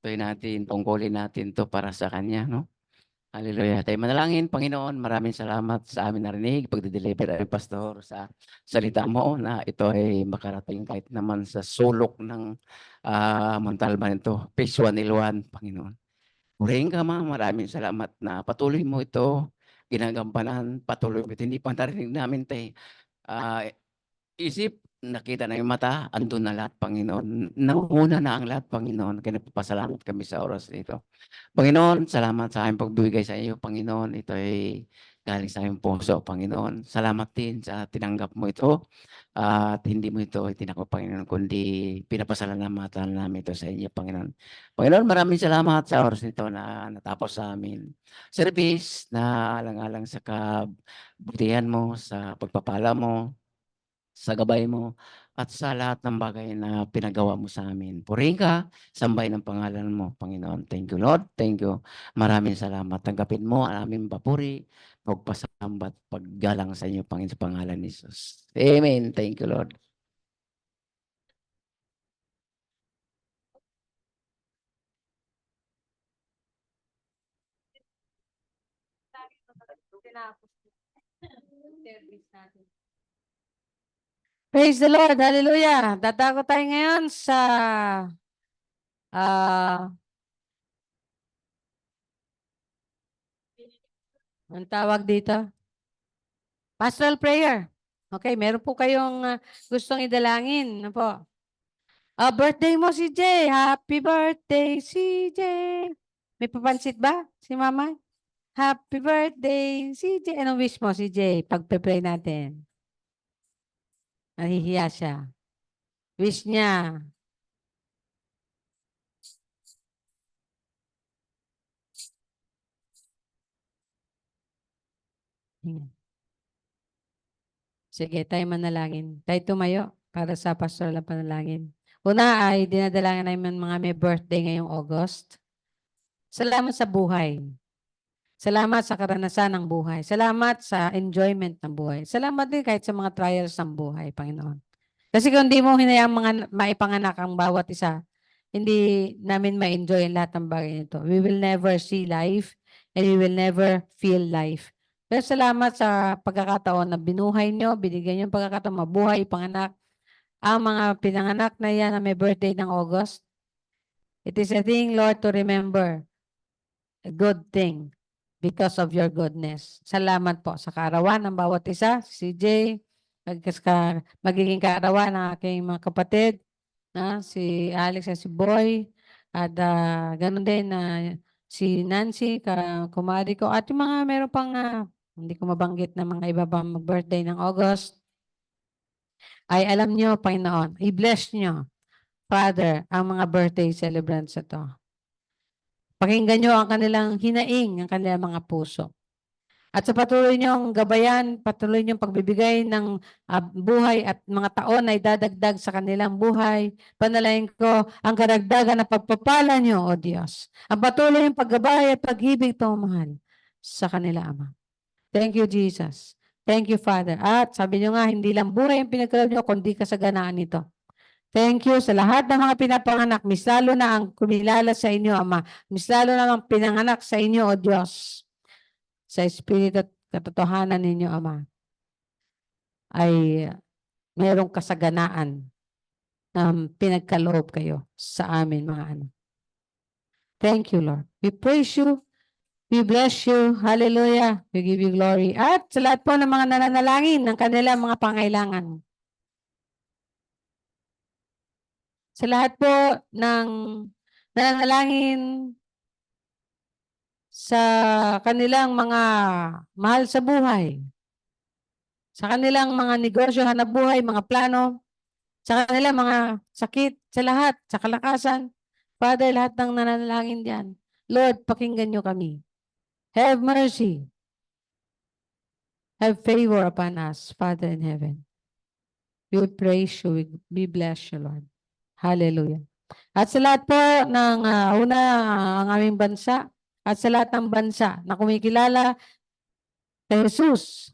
Speaker 2: Tuloy natin, tungkulin natin to para sa Kanya, no? Hallelujah. Tayo manalangin, Panginoon, maraming salamat sa amin narinig, pagde-deliver ay pastor sa salita mo na ito ay makarating kahit naman sa sulok ng Montalban ito, Phase 1, Ilwan, Panginoon. Purihin ka, maraming salamat na patuloy mo ito, ginagampanan, patuloy mo ito. Hindi pa narinig namin tayo. Isip, nakita na yung mata, andun na lahat, Panginoon. Nauna na ang lahat, Panginoon. Kaya nagpapasalamat kami sa oras nito. Panginoon, salamat sa aking pagbibigay sa iyo, Panginoon. Ito ay galing sa iyong puso, Panginoon. Salamat din sa tinanggap mo ito. At hindi mo ito itinako, Panginoon, kundi pinapasalamatan namin ito sa inyo, Panginoon. Panginoon, maraming salamat sa oras nito na natapos sa amin. Service na alang-alang sa kabutihan mo, sa pagpapala mo, sa gabay mo, at sa lahat ng bagay na pinagawa mo sa amin. Purihin ka, sambay ng pangalan mo, Panginoon. Thank you, Lord. Thank you. Maraming salamat. Tanggapin mo ang aming papuri, pagpasambat, paggalang sa inyo, Panginoon, sa pangalan ni Jesus. Amen. Thank you, Lord.
Speaker 7: Praise the Lord. Hallelujah. Dadago tayo ngayon sa ang tawag dito? Pastoral prayer. Okay, meron po kayong gustong idalangin. Ano po? Birthday mo si Jay. Happy birthday, CJ. May papansit ba si Mama? Happy birthday, CJ. Anong wish mo, CJ? Pagpe-pray natin. Nahihiya siya. Wish niya. Sige, tayo manalangin. Tayo tumayo para sa pastoral na panalangin. Una ay dinadalangin namin mga may birthday ngayong August. Salamat sa buhay. Salamat sa karanasan ng buhay. Salamat sa enjoyment ng buhay. Salamat din kahit sa mga trials ng buhay, Panginoon. Kasi kung hindi mo hinayang mga maipanganak ang bawat isa, hindi namin ma-enjoy ang lahat ng bagay nito. We will never see life and we will never feel life. Pero salamat sa pagkakataon na binuhay nyo, binigyan nyo ang pagkakataon, mabuhay, panganak. Ang mga pinanganak na yan na may birthday ng August, it is a thing, Lord, to remember. A good thing because of your goodness. Salamat po sa kaarawan ng bawat isa, si CJ, magiging kaarawan ng aking mga kapatid, si Alex at si Boy, at ganun din si Nancy, kumari ko, at yung mga meron pang hindi ko mabanggit na mga iba pang mag-birthday ng August, ay alam nyo, Panginoon, i-bless nyo, Father, ang mga birthday celebrants ito. Pakinggan nyo ang kanilang hinaing, ang kanilang mga puso. At sa patuloy niyong gabayan, patuloy niyong pagbibigay ng buhay at mga taon na idadagdag sa kanilang buhay. Panalangin ko ang karagdagan na pagpapala niyo, O Diyos. Ang patuloy yung paggabay at pag-ibig, pamamahal sa kanila, Ama. Thank you, Jesus. Thank you, Father. At sabi niyo nga, hindi lang buhay ang pinagkaloob niyo, kundi kasaganaan nito. Thank you sa lahat ng mga pinapanganak, mis lalo na ang kumilala sa inyo, Ama. Mis lalo na ang pinanganak sa inyo, O Diyos. Sa Espiritu at katotohanan ninyo, Ama, ay mayroong kasaganaan na pinagkaloob kayo sa amin, mga anak. Thank you, Lord. We praise you. We bless you. Hallelujah. We give you glory. At sa lahat po ng mga nananalangin ng kanilang mga pangailangan. Sa lahat po ng nananalangin sa kanilang mga mahal sa buhay, sa kanilang mga negosyo, hanap buhay, mga plano, sa kanilang mga sakit, sa lahat, sa kalakasan. Father, lahat ng nananalangin diyan. Lord, pakinggan niyo kami. Have mercy. Have favor upon us, Father in heaven. We praise you. We bless you, Lord. Hallelujah. At sa lahat po ng ang aming bansa, at sa lahat ng bansa na kumikilala kay Jesus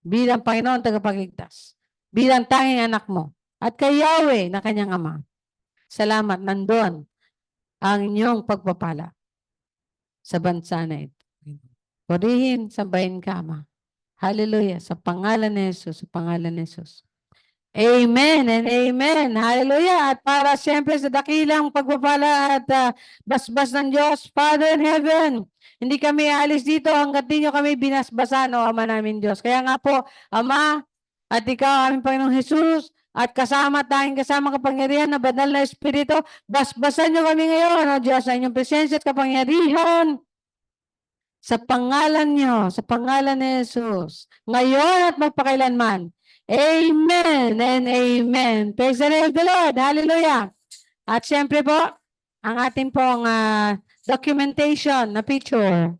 Speaker 7: bilang Panginoon tagapagligtas, bilang tanging anak mo, at kay Yahweh na kanyang Ama. Salamat, nandun ang inyong pagpapala sa bansa na ito. Purihin, sambahin ka, Ama. Hallelujah. Sa pangalan ni Jesus, sa pangalan ni Jesus. Amen and amen. Hallelujah. At para siyempre sa dakilang pagpapala at basbas ng Diyos, Father in heaven, hindi kami aalis dito hanggat di nyo kami binasbasan, O Ama namin Diyos. Kaya nga po, Ama, at ikaw, aming Panginoong Jesus, at kasama tayong kasama kapangyarihan na banal na Espiritu, basbasan nyo kami ngayon, O Diyos, sa inyong presensya at kapangyarihan. Sa pangalan nyo, sa pangalan ni Jesus, ngayon at magpakailanman. Amen and amen. Praise the name of the Lord. Hallelujah. At syempre po, ang ating pong documentation na picture.